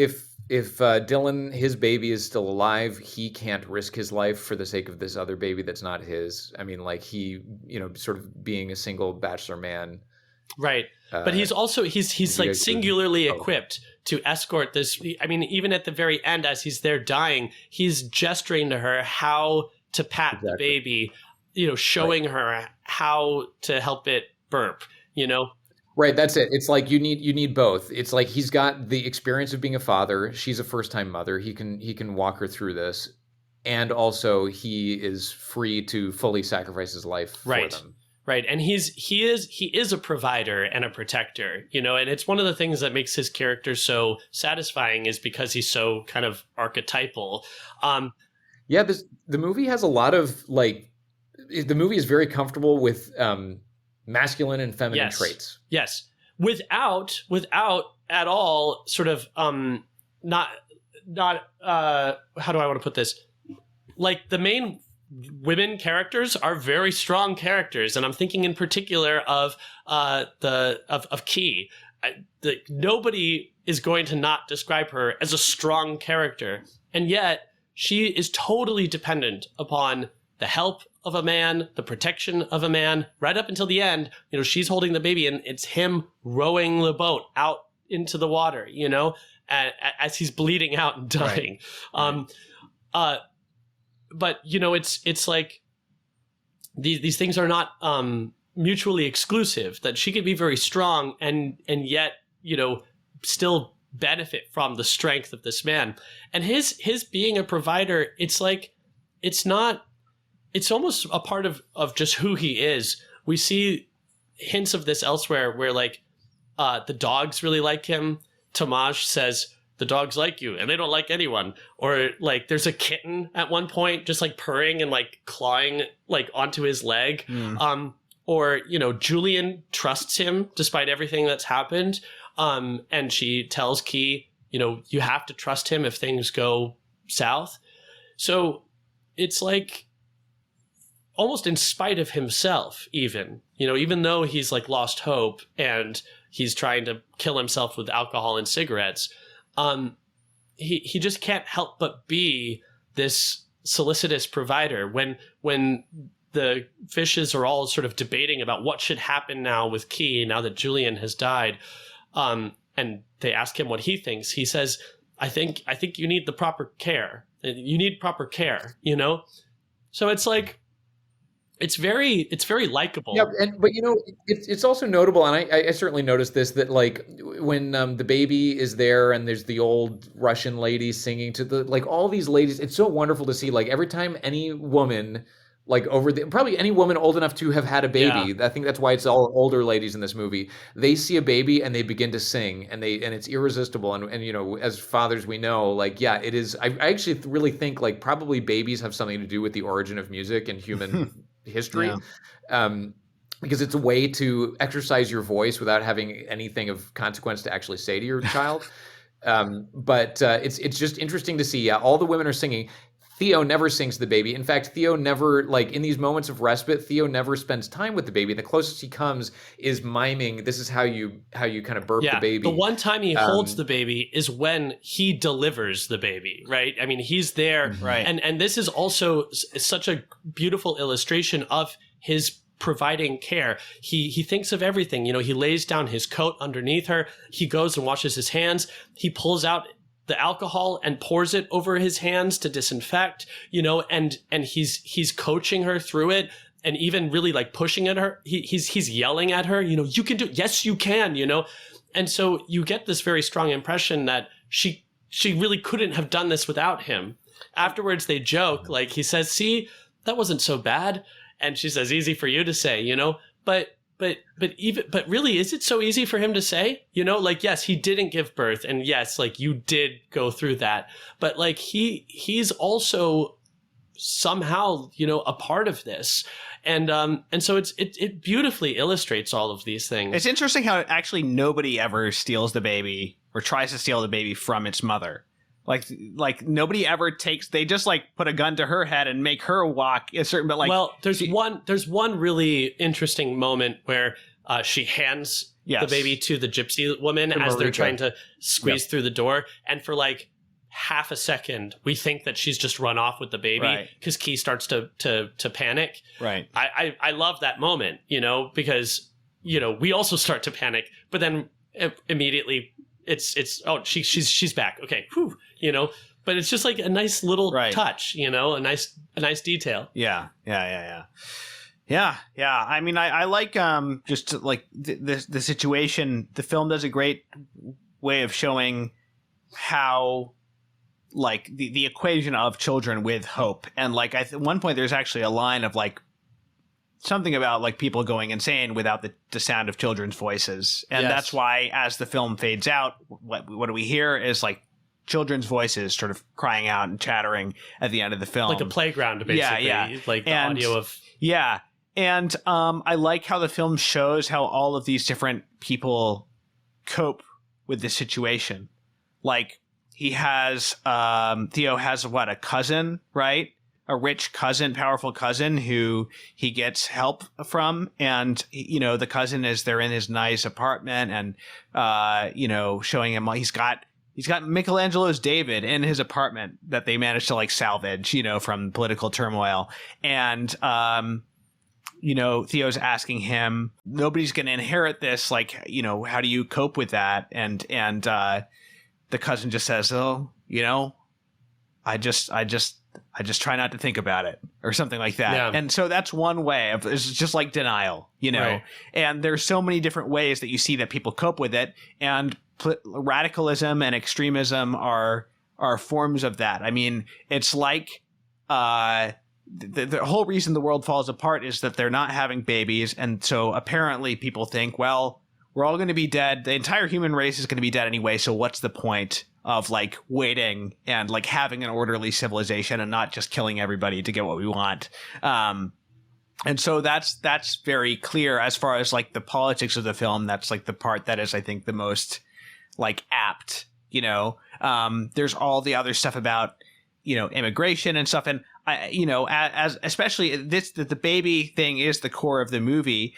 Dylan, his baby, is still alive, he can't risk his life for the sake of this other baby that's not his. I mean, like, he, you know, sort of being a single bachelor man. Right. But he's also, he's like singularly equipped to escort this. I mean, even at the very end, as he's there dying, he's gesturing to her how to pat the baby, you know, showing her how to help it burp, you know? Right, that's it. It's like you need both. It's like he's got the experience of being a father. She's a first-time mother. He can walk her through this, and also he is free to fully sacrifice his life for them. Right, and he is a provider and a protector, you know, and it's one of the things that makes his character so satisfying is because he's so kind of archetypal. Yeah, the movie has a lot of like, the movie is very comfortable with masculine and feminine traits. Yes. Without at all sort of not how do I want to put this? Like the main women characters are very strong characters, and I'm thinking in particular of Key. Nobody is going to not describe her as a strong character, and yet she is totally dependent upon the help of a man, the protection of a man, right up until the end. You know, she's holding the baby and it's him rowing the boat out into the water, you know, as he's bleeding out and dying. Right. But, you know, it's like these things are not mutually exclusive, that she could be very strong and yet, you know, still benefit from the strength of this man. And his being a provider, it's like, it's almost a part of just who he is. We see hints of this elsewhere where like the dogs really like him. Tomaj says, the dogs like you and they don't like anyone. Or like there's a kitten at one point just like purring and like clawing like onto his leg. Or, you know, Julian trusts him despite everything that's happened. And she tells Key, you know, you have to trust him if things go south. So it's like, almost in spite of himself, even, you know, even though he's like lost hope and he's trying to kill himself with alcohol and cigarettes, he just can't help but be this solicitous provider. When the fishes are all sort of debating about what should happen now with Key now that Julian has died, and they ask him what he thinks, he says, I think you need the proper care. You need proper care, you know? So it's like, it's very likable. Yeah, but you know, it's also notable, and I certainly noticed this, that like when the baby is there and there's the old Russian lady singing to the, like, all these ladies, it's so wonderful to see, like, every time any woman, like probably any woman old enough to have had a baby, I think that's why it's all older ladies in this movie, they see a baby and they begin to sing, and it's irresistible, and you know, as fathers we know, like, yeah, it is. I actually really think like probably babies have something to do with the origin of music and human history, because it's a way to exercise your voice without having anything of consequence to actually say to your child. But it's just interesting to see. All the women are singing. Theo never sings to the baby. In fact, Theo never, like, in these moments of respite, Theo never spends time with the baby. The closest he comes is miming, this is how you kind of burp the baby. The one time he holds the baby is when he delivers the baby, right? I mean, he's there. Right. And this is also such a beautiful illustration of his providing care. He thinks of everything. You know, he lays down his coat underneath her. He goes and washes his hands. He pulls out the alcohol and pours it over his hands to disinfect, you know, and he's coaching her through it, and even really like pushing at her. He's yelling at her, you know, you can do it. Yes, you can, you know. And so you get this very strong impression that she really couldn't have done this without him. Afterwards, they joke, like he says, see, that wasn't so bad. And she says, easy for you to say, you know, but really, is it so easy for him to say? You know, like, yes, he didn't give birth, and yes, like, you did go through that, but like he's also somehow, you know, a part of this, and so it beautifully illustrates all of these things. It's interesting how actually nobody ever steals the baby or tries to steal the baby from its mother. Like nobody ever takes. They just like put a gun to her head and make her walk a certain. But like, well, there's one really interesting moment where she hands the baby to the gypsy woman as they're trying to squeeze through the door, and for like half a second we think that she's just run off with the baby because Key starts to panic. Right. I love that moment, because we also start to panic, but then immediately it's she's back. Okay. Whew, but it's just like a nice little touch, a nice detail. Yeah. I mean, I like just like the situation. The film does a great way of showing how like the equation of children with hope. And like at one point there's actually a line of like something about like people going insane without the sound of children's voices. And that's why as the film fades out, what do we hear is like children's voices sort of crying out and chattering at the end of the film. Like a playground, basically. Yeah. Like the audio of... Yeah. And I like how the film shows how all of these different people cope with the situation. Like he has, Theo has a cousin, right? A rich cousin, powerful cousin who he gets help from. And, the cousin they're in his nice apartment and, showing him, he's got Michelangelo's David in his apartment that they managed to like salvage, from political turmoil. And, Theo's asking him, nobody's going to inherit this. Like, how do you cope with that? And the cousin just says, oh, I just try not to think about it or something like that. Yeah. And so that's one way of, it's just like denial, right. And there's so many different ways that you see that people cope with it. And radicalism and extremism are forms of that. I mean, it's like, the whole reason the world falls apart is that they're not having babies. And so apparently people think, well, we're all going to be dead. The entire human race is going to be dead anyway. So what's the point of like waiting and like having an orderly civilization and not just killing everybody to get what we want? And so that's very clear as far as like the politics of the film. That's like the part that is, I think, the most like apt, there's all the other stuff about, immigration and stuff. And as especially the baby thing is the core of the movie.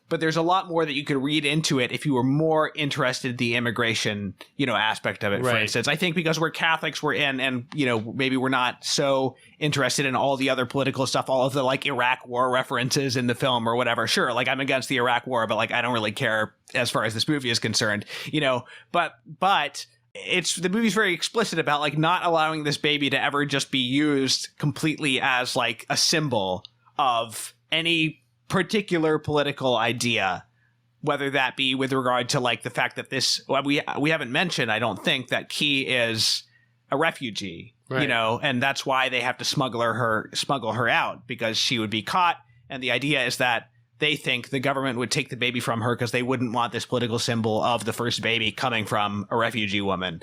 But there's a lot more that you could read into it if you were more interested in the immigration, aspect of it. For instance, I think because we're Catholics, we're in, and maybe we're not so interested in all the other political stuff, all of the like Iraq War references in the film or whatever. Sure, like I'm against the Iraq War, but like I don't really care as far as this movie is concerned, But the movie's very explicit about like not allowing this baby to ever just be used completely as like a symbol of any particular political idea, whether that be with regard to like the fact that we haven't mentioned, I don't think, that Key is a refugee, and that's why they have to smuggle her out, because she would be caught. And the idea is that they think the government would take the baby from her because they wouldn't want this political symbol of the first baby coming from a refugee woman.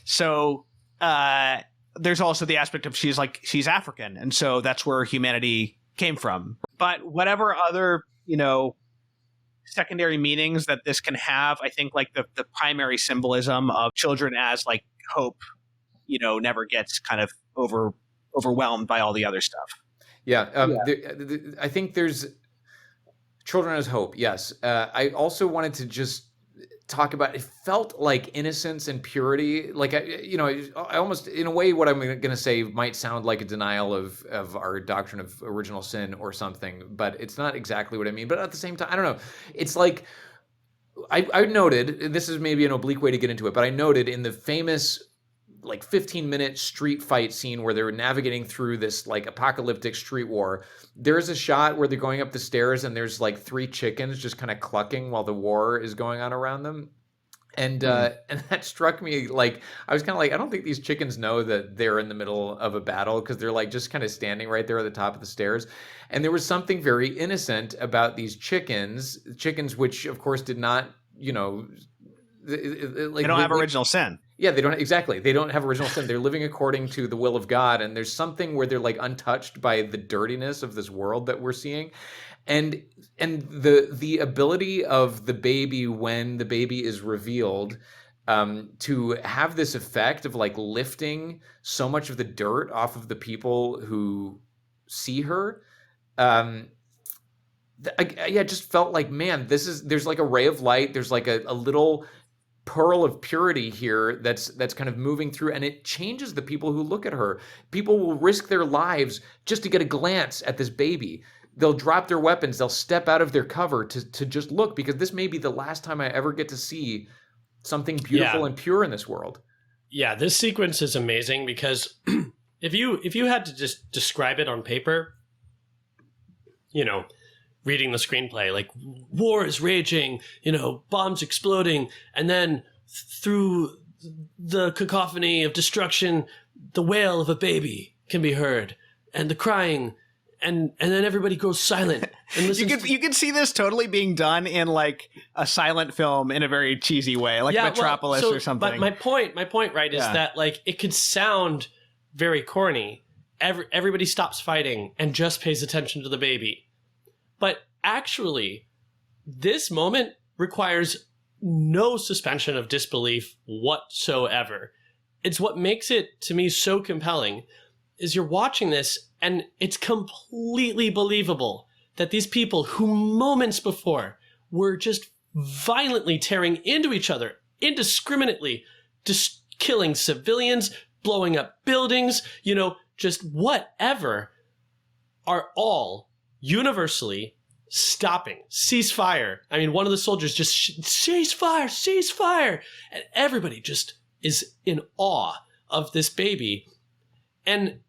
So there's also the aspect of she's African. And so that's where humanity came from. But whatever other, secondary meanings that this can have, I think like the primary symbolism of children as like hope, never gets kind of overwhelmed by all the other stuff. Yeah. I think there's children as hope. Yes. I also wanted to just talk about, it felt like innocence and purity. Like, I almost, in a way, what I'm going to say might sound like a denial of our doctrine of original sin or something, but it's not exactly what I mean. But at the same time, I don't know. It's like, I noted, this is maybe an oblique way to get into it, but I noted in the famous like 15-minute street fight scene where they're navigating through this like apocalyptic street war, there's a shot where they're going up the stairs and there's like 3 chickens just kind of clucking while the war is going on around them. And and that struck me, like, I was kind of like, I don't think these chickens know that they're in the middle of a battle, because they're like just kind of standing right there at the top of the stairs. And there was something very innocent about these chickens which of course did not, they don't have original sin. Yeah, they don't, exactly. They don't have original sin. They're living according to the will of God. And there's something where they're like untouched by the dirtiness of this world that we're seeing. And the ability of the baby, when the baby is revealed, to have this effect of like lifting so much of the dirt off of the people who see her. It just felt like, man, there's like a ray of light. There's like a little pearl of purity here that's kind of moving through, and it changes the people who look at her. People will risk their lives just to get a glance at this baby. They'll drop their weapons. They'll step out of their cover to just look, because this may be the last time I ever get to see something beautiful and pure in this world. Yeah, this sequence is amazing because if you had to just describe it on paper, reading the screenplay, like war is raging, bombs exploding, and then through the cacophony of destruction, the wail of a baby can be heard, and the crying, and then everybody goes silent. And you could see this totally being done in like a silent film in a very cheesy way, like Metropolis or something. But my point, right, is that like it could sound very corny. Everybody stops fighting and just pays attention to the baby. But actually, this moment requires no suspension of disbelief whatsoever. It's what makes it, to me, so compelling, is you're watching this and it's completely believable that these people who moments before were just violently tearing into each other, indiscriminately, just killing civilians, blowing up buildings, just whatever, are all universally stopping, ceasefire. I mean, one of the soldiers just ceasefire, and everybody just is in awe of this baby, and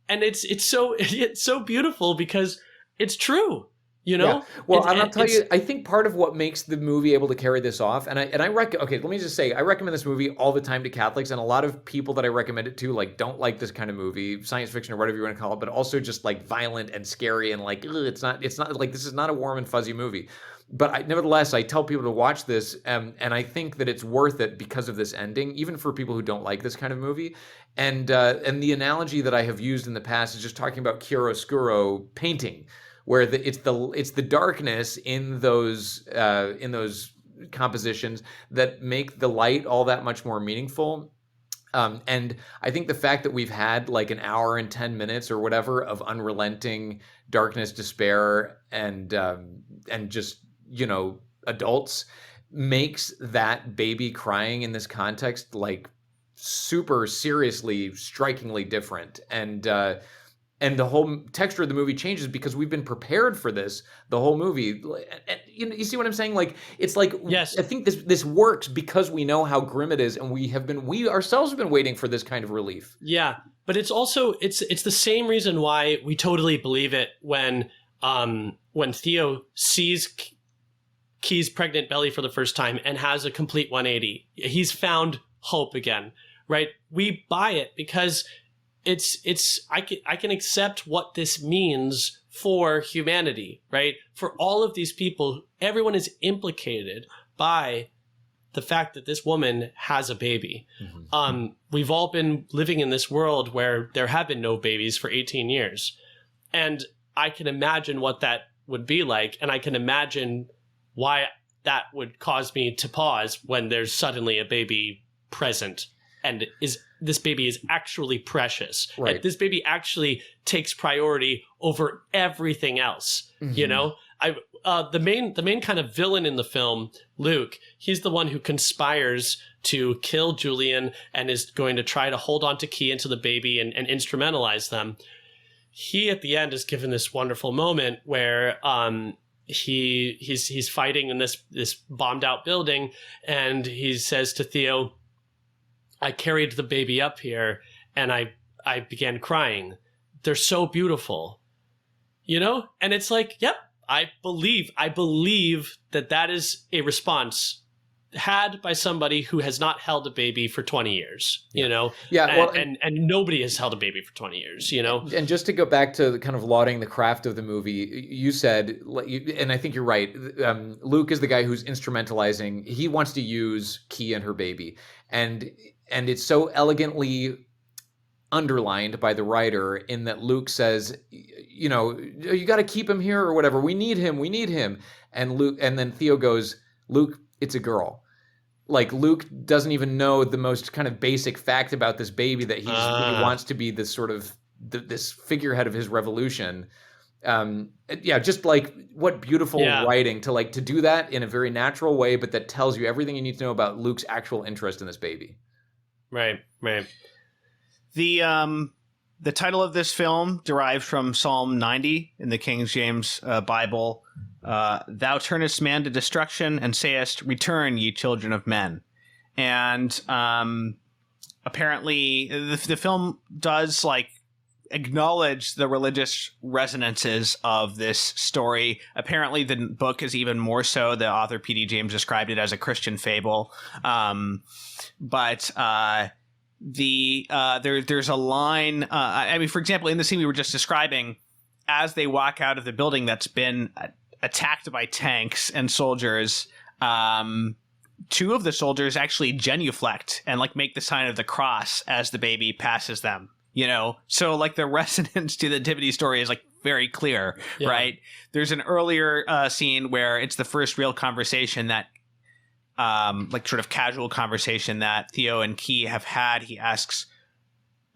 it's so beautiful because it's true. Yeah. Well, I'll tell you, I think part of what makes the movie able to carry this off, and I okay, let me just say, I recommend this movie all the time to Catholics, and a lot of people that I recommend it to, like, don't like this kind of movie, science fiction or whatever you want to call it, but also just like violent and scary and like, it's not like, this is not a warm and fuzzy movie. But nevertheless, I tell people to watch this, and I think that it's worth it because of this ending, even for people who don't like this kind of movie. And the analogy that I have used in the past is just talking about chiaroscuro painting, where it's the darkness in those compositions that make the light all that much more meaningful. And I think the fact that we've had like an hour and 10 minutes or whatever of unrelenting darkness, despair, and just adults makes that baby crying in this context like super seriously, strikingly different. And the whole texture of the movie changes because we've been prepared for this the whole movie. And you see what I'm saying? Like, it's like, yes, I think this works because we know how grim it is, and we ourselves have been waiting for this kind of relief. Yeah, but it's also it's the same reason why we totally believe it when Theo sees Key's pregnant belly for the first time and has a complete 180. He's found hope again, right? We buy it because I can accept what this means for humanity, right? For all of these people, everyone is implicated by the fact that this woman has a baby. Mm-hmm. We've all been living in this world where there have been no babies for 18 years. And I can imagine what that would be like. And I can imagine why that would cause me to pause when there's suddenly a baby present. And this baby is actually precious. Right. And this baby actually takes priority over everything else. Mm-hmm. The main kind of villain in the film, Luke, he's the one who conspires to kill Julian and is going to try to hold on to Key into the baby and instrumentalize them. He at the end is given this wonderful moment where he's fighting in this bombed out building, and he says to Theo, I carried the baby up here and I began crying. They're so beautiful, and it's like, yep, I believe that is a response had by somebody who has not held a baby for 20 years, Yeah, and nobody has held a baby for 20 years, And just to go back to the kind of lauding the craft of the movie, you said, and I think you're right, Luke is the guy who's instrumentalizing. He wants to use Key and her baby. And it's so elegantly underlined by the writer in that Luke says, you got to keep him here or whatever. We need him. And then Theo goes, Luke, it's a girl. like Luke doesn't even know the most kind of basic fact about this baby, that he wants to be this sort of this figurehead of his revolution. Just like what beautiful writing to do that in a very natural way, but that tells you everything you need to know about Luke's actual interest in this baby. Right. The title of this film derives from Psalm 90 in the King James Bible. Thou turnest man to destruction and sayest, return, ye children of men. And apparently the film does like acknowledge the religious resonances of this story. Apparently the book is even more so. The author P.D. James described it as a Christian fable. There's a line. For example, in the scene we were just describing, as they walk out of the building that's been attacked by tanks and soldiers, two of the soldiers actually genuflect and like make the sign of the cross as the baby passes them. So like the resonance to the Nativity story is like very clear, right? There's an earlier scene where it's the first real conversation that, like sort of casual conversation that Theo and Key have had. He asks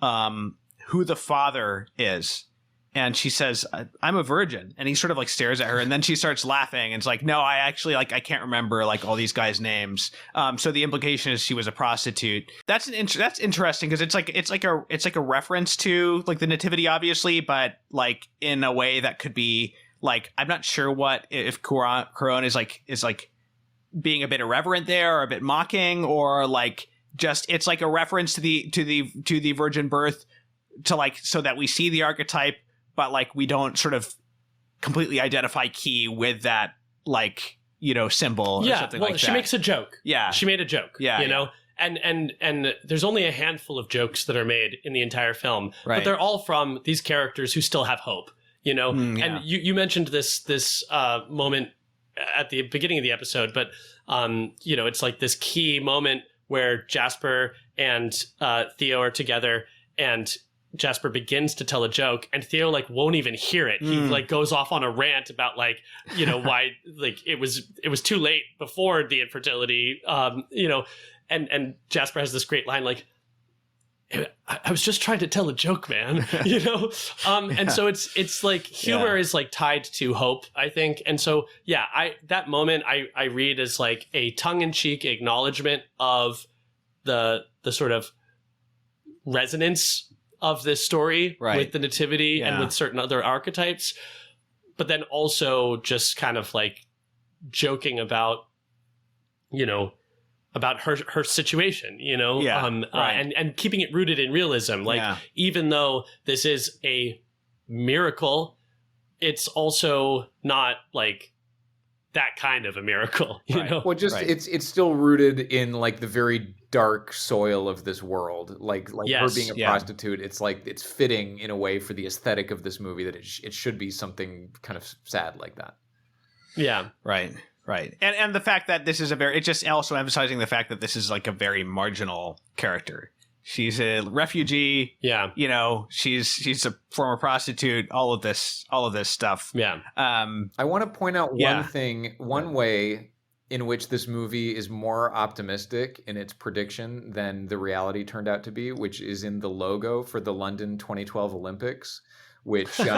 who the father is. And she says, I'm a virgin. And he sort of like stares at her, and then she starts laughing. And it's like, no, I actually I can't remember like all these guys' names. So the implication is she was a prostitute. That's interesting because it's like a reference to like the Nativity, obviously, but like in a way that could be like, I'm not sure if Cuaron is being a bit irreverent there, or a bit mocking, or like just it's like a reference to the virgin birth, to like so that we see the archetype. But like we don't sort of completely identify Key with that symbol or something like that. She makes a joke. Yeah. She made a joke. Yeah. And there's only a handful of jokes that are made in the entire film. Right. But they're all from these characters who still have hope. And you mentioned this moment at the beginning of the episode, but it's like this key moment where Jasper and Theo are together, and Jasper begins to tell a joke, and Theo won't even hear it. He goes off on a rant about why it was too late before the infertility, and Jasper has this great line I was just trying to tell a joke, man, and so it's like humor is tied to hope, I think. And so, that moment I read as like a tongue-in-cheek acknowledgement of the sort of resonance of this story with the Nativity and with certain other archetypes, but then also just kind of like joking about, about her situation, and keeping it rooted in realism. Even though this is a miracle, it's also not like that kind of a miracle, you know? Well, just it's still rooted in the very dark soil of this world. Her being a prostitute, it's it's fitting in a way for the aesthetic of this movie that it should be something kind of sad like that. Yeah. Right. And the fact that this is it's just also emphasizing the fact that this is a very marginal character. She's a refugee. Yeah. She's a former prostitute, all of this stuff. Yeah. I want to point out one way in which this movie is more optimistic in its prediction than the reality turned out to be, which is in the logo for the London 2012 Olympics, which Theo's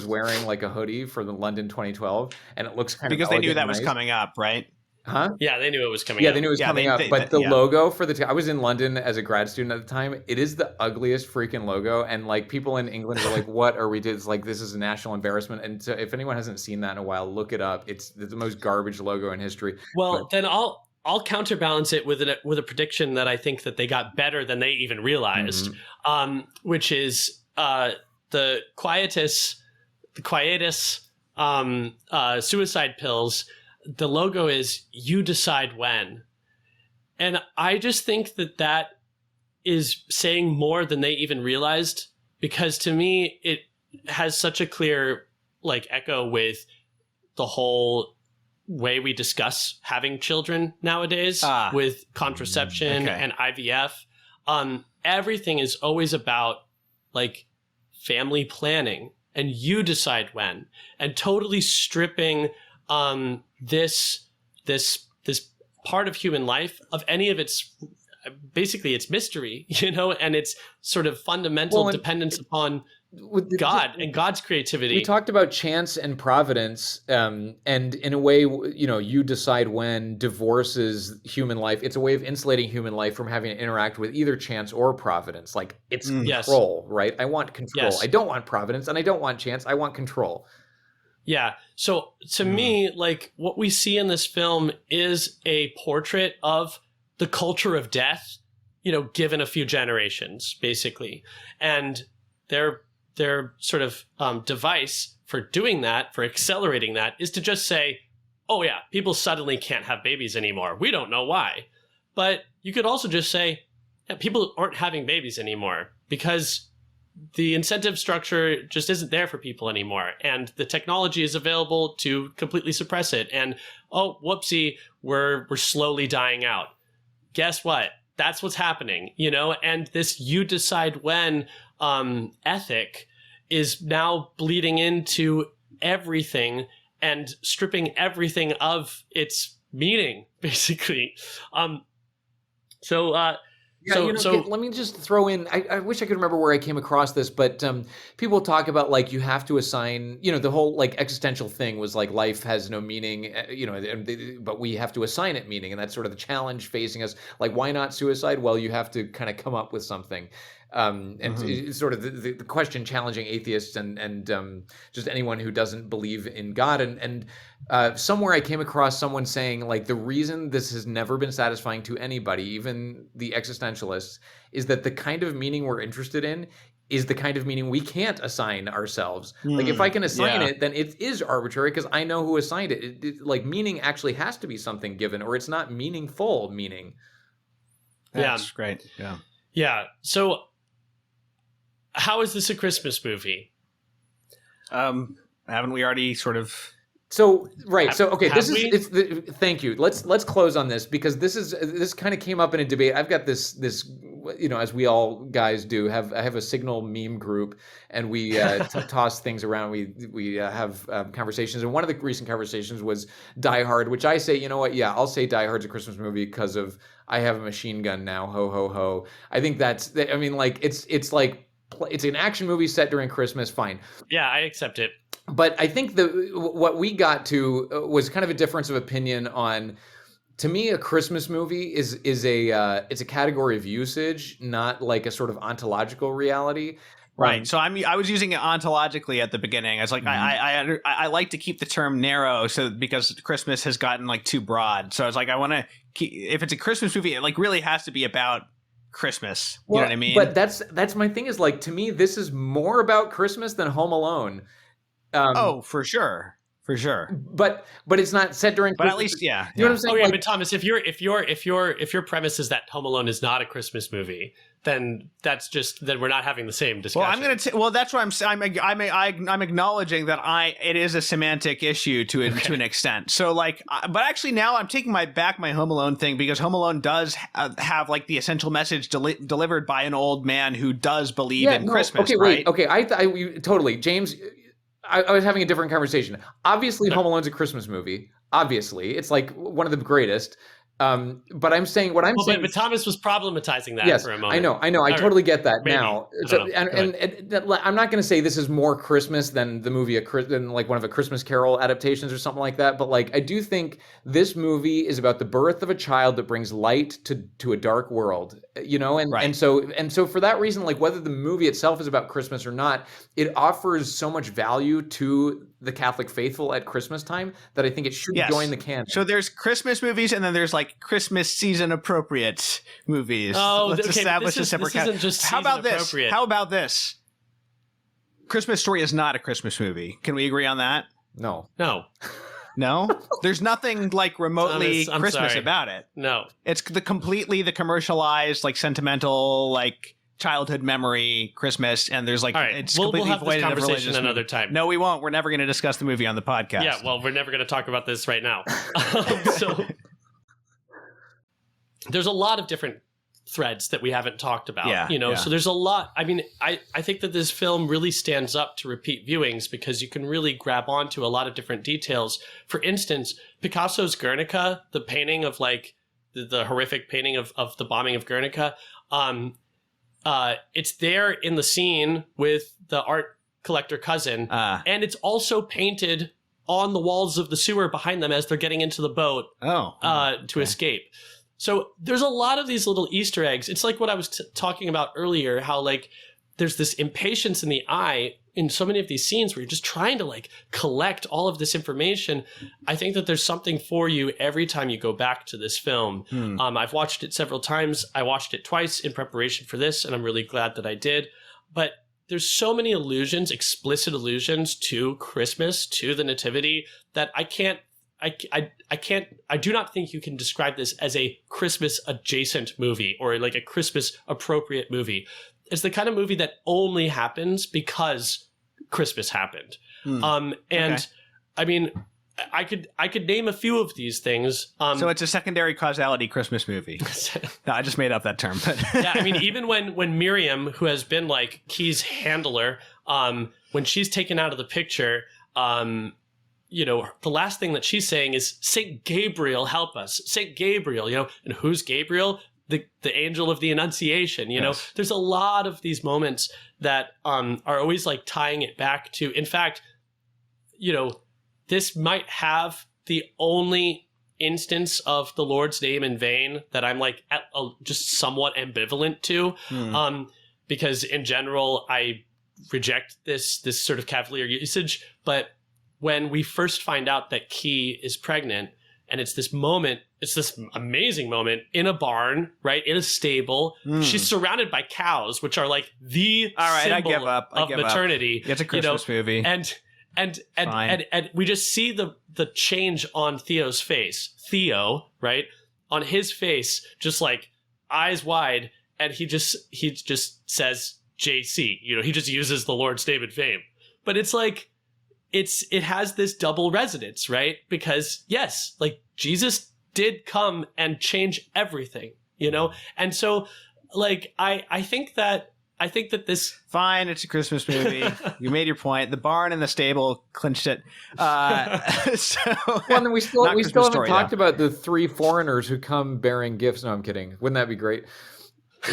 wearing a hoodie for the London 2012, and it looks kind of because they knew that was coming up, right? Huh? Yeah, they knew it was coming up. Yeah, they knew it was coming up. But the logo for I was in London as a grad student at the time. It is the ugliest freaking logo. And people in England were like, what are we doing? It's this is a national embarrassment. And so if anyone hasn't seen that in a while, look it up. It's the most garbage logo in history. Well, then I'll counterbalance it with a prediction that I think that they got better than they even realized, which is the quietus suicide pills. The logo is "You decide when," and I just think that is saying more than they even realized, because to me it has such a clear echo with the whole way we discuss having children nowadays with contraception and IVF. Everything is always about family planning and you decide when, and totally stripping this this part of human life, of any of its, basically its mystery, and its sort of fundamental dependence upon God and God's creativity. We talked about chance and providence, and in a way, you decide when divorces human life. It's a way of insulating human life from having to interact with either chance or providence. Like, it's control, right? I want control. Yes. I don't want providence, and I don't want chance. I want control. Yeah. So to me, like, what we see in this film is a portrait of the culture of death, given a few generations, basically. And their sort of device for doing that, for accelerating that, is to just say, oh yeah, people suddenly can't have babies anymore. We don't know why. But you could also just say, yeah, people aren't having babies anymore because the incentive structure just isn't there for people anymore. And the technology is available to completely suppress it. And, oh, whoopsie, we're slowly dying out. Guess what? That's what's happening, and this you decide when ethic is now bleeding into everything and stripping everything of its meaning, basically. Let me just throw in, I wish I could remember where I came across this, but people talk about, like, you have to assign, the whole, like, existential thing was, like, life has no meaning, but we have to assign it meaning. And that's sort of the challenge facing us. Like, why not suicide? Well, you have to kind of come up with something. It's sort of the question challenging atheists and just anyone who doesn't believe in God. And somewhere I came across someone saying, like, the reason this has never been satisfying to anybody, even the existentialists, is that the kind of meaning we're interested in is the kind of meaning we can't assign ourselves. Like, if I can assign it, then it is arbitrary because I know who assigned it. Like, meaning actually has to be something given, or it's not meaningful meaning. That's great. Yeah. Yeah. So how is this a Christmas movie? Haven't we already sort of... So, right. So, okay, thank you. Let's close on this, because this kind of came up in a debate. I've got this, as we all guys do, I have a Signal meme group, and we toss things around. We have conversations, and one of the recent conversations was Die Hard, which I say, you know what? Yeah, I'll say Die Hard's a Christmas movie because of I have a machine gun now. Ho ho ho. I think it's an action movie set during Christmas. Fine. Yeah, I accept it. But I think what we got to was kind of a difference of opinion on. To me, a Christmas movie is it's a category of usage, not like a sort of ontological reality. Right. So I was using it ontologically at the beginning. I was like, I like to keep the term narrow, because Christmas has gotten like too broad. So I was like, I want to keep, if it's a Christmas movie, it like really has to be about Christmas. You know what I mean? But that's my thing, is like, to me, this is more about Christmas than Home Alone. For sure. But it's not set during But Christmas. at least, yeah. You know what I'm saying? But Thomas, if your premise is that Home Alone is not a Christmas movie, then then we're not having the same discussion. Well, that's what I'm acknowledging that it is a semantic issue to an extent. So like, but actually now I'm taking back my Home Alone thing, because Home Alone does have like the essential message delivered by an old man who does believe in Christmas. Okay, right? Wait. Okay, I totally, James. I was having a different conversation. Obviously, Home Alone's a Christmas movie. Obviously, it's like one of the greatest. But I'm saying what I'm saying. But Thomas was problematizing that for a moment. I know. I totally get that now. So, and I'm not going to say this is more Christmas than the movie, than like one of a Christmas Carol adaptations or something like that. But like, I do think this movie is about the birth of a child that brings light to a dark world. And so for that reason, like, whether the movie itself is about Christmas or not, it offers so much value to the Catholic faithful at Christmas time that I think it should join the canon. So there's Christmas movies, and then there's like Christmas season appropriate movies. Let's establish a separate category. How about this? Christmas Story is not a Christmas movie. Can we agree on that? No. No? There's nothing like remotely Christmas about it. No. It's the commercialized, like sentimental, like childhood memory Christmas, and there's like, right. it's we'll completely have voided this of religious conversation another time. No, we won't. We're never going to discuss the movie on the podcast. Yeah, well, we're never going to talk about this right now. So there's a lot of different threads that we haven't talked about, so there's a lot. I mean, I think that this film really stands up to repeat viewings because you can really grab onto a lot of different details. For instance, Picasso's Guernica, the painting of like the horrific painting of the bombing of Guernica, it's there in the scene with the art collector cousin, and it's also painted on the walls of the sewer behind them as they're getting into the boat to escape. So there's a lot of these little Easter eggs. It's like what I was talking about earlier, how like there's this impatience in the eye in so many of these scenes where you're just trying to like collect all of this information. I think that there's something for you every time you go back to this film. I've watched it several times. I watched it twice in preparation for this, and I'm really glad that I did. But there's so many allusions, explicit allusions to Christmas, to the Nativity, that I do not think you can describe this as a Christmas adjacent movie or like a Christmas appropriate movie. It's the kind of movie that only happens because Christmas happened. I mean, I could name a few of these things. So it's a secondary causality Christmas movie. No, I just made up that term. But yeah, I mean, even when Miriam, who has been like Key's handler, when she's taken out of the picture, the last thing that she's saying is, Saint Gabriel, help us. Saint Gabriel, and who's Gabriel? The angel of the Annunciation, yes. There's a lot of these moments that are always like tying it back to, in fact, this might have the only instance of the Lord's name in vain that I'm like just somewhat ambivalent to, because in general, I reject this sort of cavalier usage. But when we first find out that Key is pregnant, and it's this amazing moment in a barn, right? In a stable. She's surrounded by cows, which are like the symbol of maternity. It's a Christmas movie. And we just see the change on Theo's face. Theo, right? On his face, just like eyes wide, and he just says JC. He just uses the Lord's name in vain. But it's like it has this double resonance, right? Because yes, like Jesus did come and change everything, And so like I think that this fine, it's a Christmas movie. You made your point. The barn and the stable clinched it. Then we still haven't talked about the 3 foreigners who come bearing gifts. No, I'm kidding. Wouldn't that be great?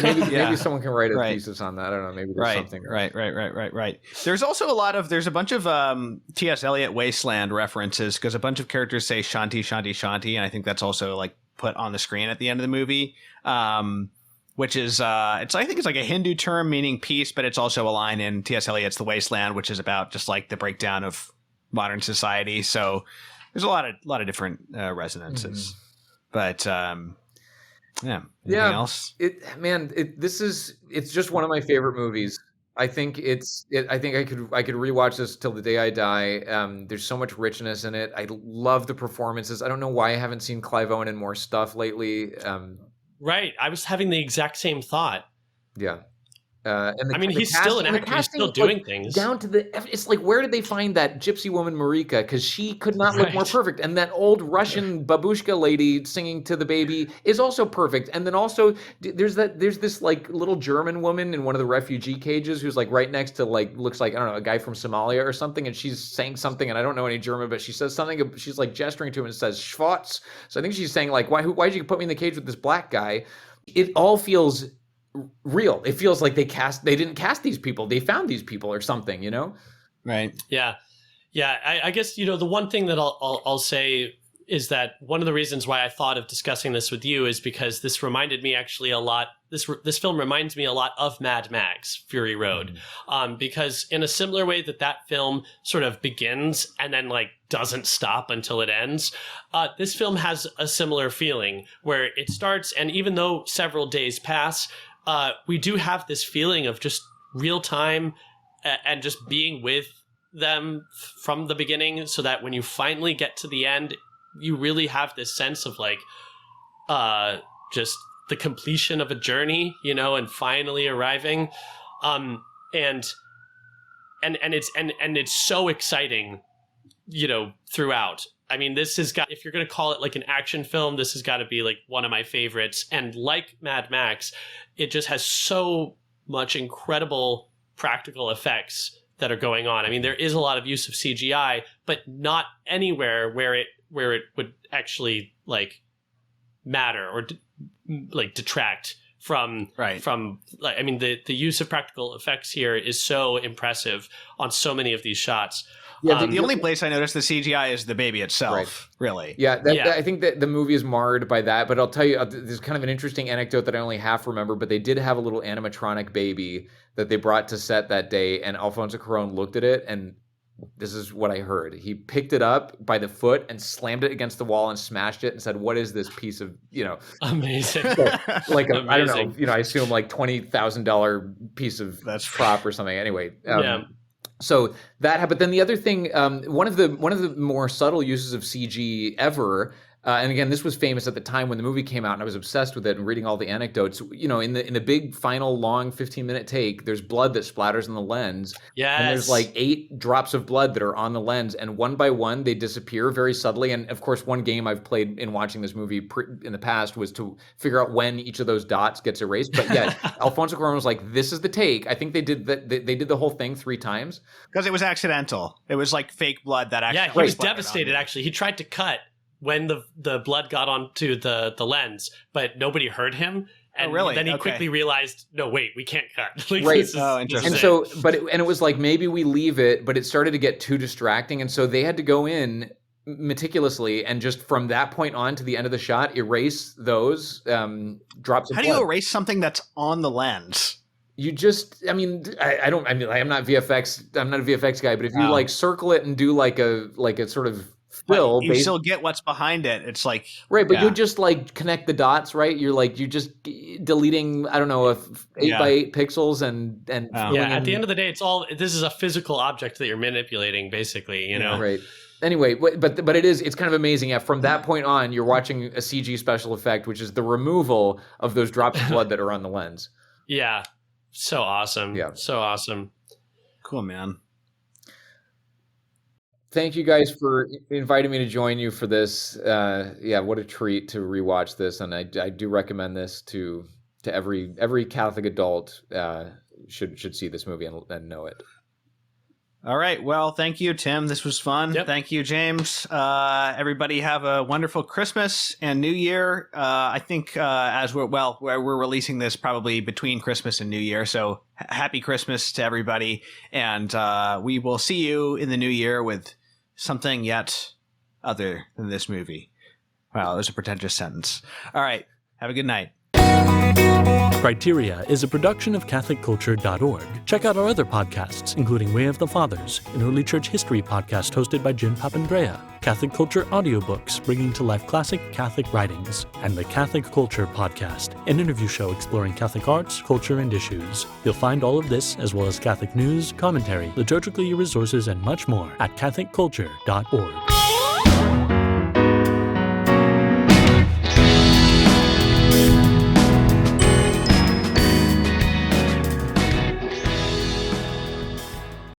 Maybe someone can write a thesis on that. I don't know. Maybe there's something. Right. There's also there's a bunch of T.S. Eliot Wasteland references because a bunch of characters say Shanti, Shanti, Shanti, and I think that's also like put on the screen at the end of the movie, which is I think it's like a Hindu term meaning peace, but it's also a line in T.S. Eliot's The Wasteland, which is about just like the breakdown of modern society. So there's a lot of different resonances, but. Yeah. Anything else? It's just one of my favorite movies. I think I could rewatch this till the day I die. There's so much richness in it. I love the performances. I don't know why I haven't seen Clive Owen in more stuff lately. Right. I was having the exact same thought. Yeah. He's still an actor. He's still doing things. Down to it's like, where did they find that gypsy woman Marika? Because she could not look more perfect. And that old Russian babushka lady singing to the baby is also perfect. And then also, there's this like little German woman in one of the refugee cages who's like right next to like, looks like, I don't know, a guy from Somalia or something. And she's saying something, and I don't know any German, but she says something. She's like gesturing to him and says Schwarz. So I think she's saying like, why did you put me in the cage with this black guy? It all feels real. It feels like they didn't cast these people, they found these people or something, Right. Yeah I guess the one thing that I'll say is that one of the reasons why I thought of discussing this with you is because this reminded me actually a lot. This film reminds me a lot of Mad Max Fury Road, because in a similar way that film sort of begins and then like doesn't stop until it ends, this film has a similar feeling where it starts, and even though several days pass, we do have this feeling of just real time and just being with them from the beginning, so that when you finally get to the end, you really have this sense of like just the completion of a journey, and finally arriving. And it's so exciting throughout. I mean, this has got, if you're going to call it like an action film, this has got to be like one of my favorites. And like Mad Max, it just has so much incredible practical effects that are going on. I mean, there is a lot of use of CGI, but not anywhere where it would actually like matter or detract from like, I mean, the use of practical effects here is so impressive on so many of these shots. Yeah, the only place I noticed the CGI is the baby itself, really. Yeah, I think that the movie is marred by that, but I'll tell you, there's kind of an interesting anecdote that I only half remember, but they did have a little animatronic baby that they brought to set that day, and Alfonso Cuaron looked at it, and this is what I heard. He picked it up by the foot and slammed it against the wall and smashed it and said, "What is this piece of, Amazing. Like a, I don't know, I assume like $20,000 piece of prop or something." Anyway, so that happened. Then the other thing, one of the more subtle uses of CG ever, and again, this was famous at the time when the movie came out, and I was obsessed with it and reading all the anecdotes. In the big final long 15-minute take, there's blood that splatters on the lens. Yes. And there's like 8 drops of blood that are on the lens, and one by one they disappear very subtly. And of course, one game I've played in watching this movie in the past was to figure out when each of those dots gets erased. But yeah, Alfonso Cuarón was like, "This is the take." I think they did the whole thing 3 times because it was accidental. It was like fake blood that actually. Yeah, he was devastated. Actually, he tried to cut when the blood got onto the lens, but nobody heard him. And then he quickly realized, no, wait, we can't cut. Like, right. Interesting. And so, it was like, maybe we leave it, but it started to get too distracting. And so they had to go in meticulously and just from that point on to the end of the shot, erase those drops of blood. How do you erase something that's on the lens? You just, I'm not VFX. I'm not a VFX guy, but if you like circle it and do like a sort of fill, you still get what's behind it. It's like right, but you just like connect the dots, right? You're just deleting, I don't know, 8x8 pixels and at the end of the day, this is a physical object that you're manipulating, basically, Right. Anyway, but it's kind of amazing. Yeah, from that point on, you're watching a CG special effect, which is the removal of those drops of blood that are on the lens. Yeah. So awesome. Yeah. So awesome. Cool, man. Thank you guys for inviting me to join you for this. What a treat to rewatch this, and I do recommend this to every Catholic adult. Should see this movie and know it. All right. Well, thank you, Tim. This was fun. Yep. Thank you, James. Everybody have a wonderful Christmas and New Year. I think as we're releasing this probably between Christmas and New Year. So happy Christmas to everybody. And we will see you in the new year with something yet other than this movie. Wow, that was a pretentious sentence. All right. Have a good night. Criteria is a production of CatholicCulture.org. Check out our other podcasts, including Way of the Fathers, an early church history podcast hosted by Jim Papandrea, Catholic Culture audiobooks bringing to life classic Catholic writings, and the Catholic Culture Podcast, an interview show exploring Catholic arts, culture, and issues. You'll find all of this, as well as Catholic news, commentary, liturgical resources, and much more at CatholicCulture.org.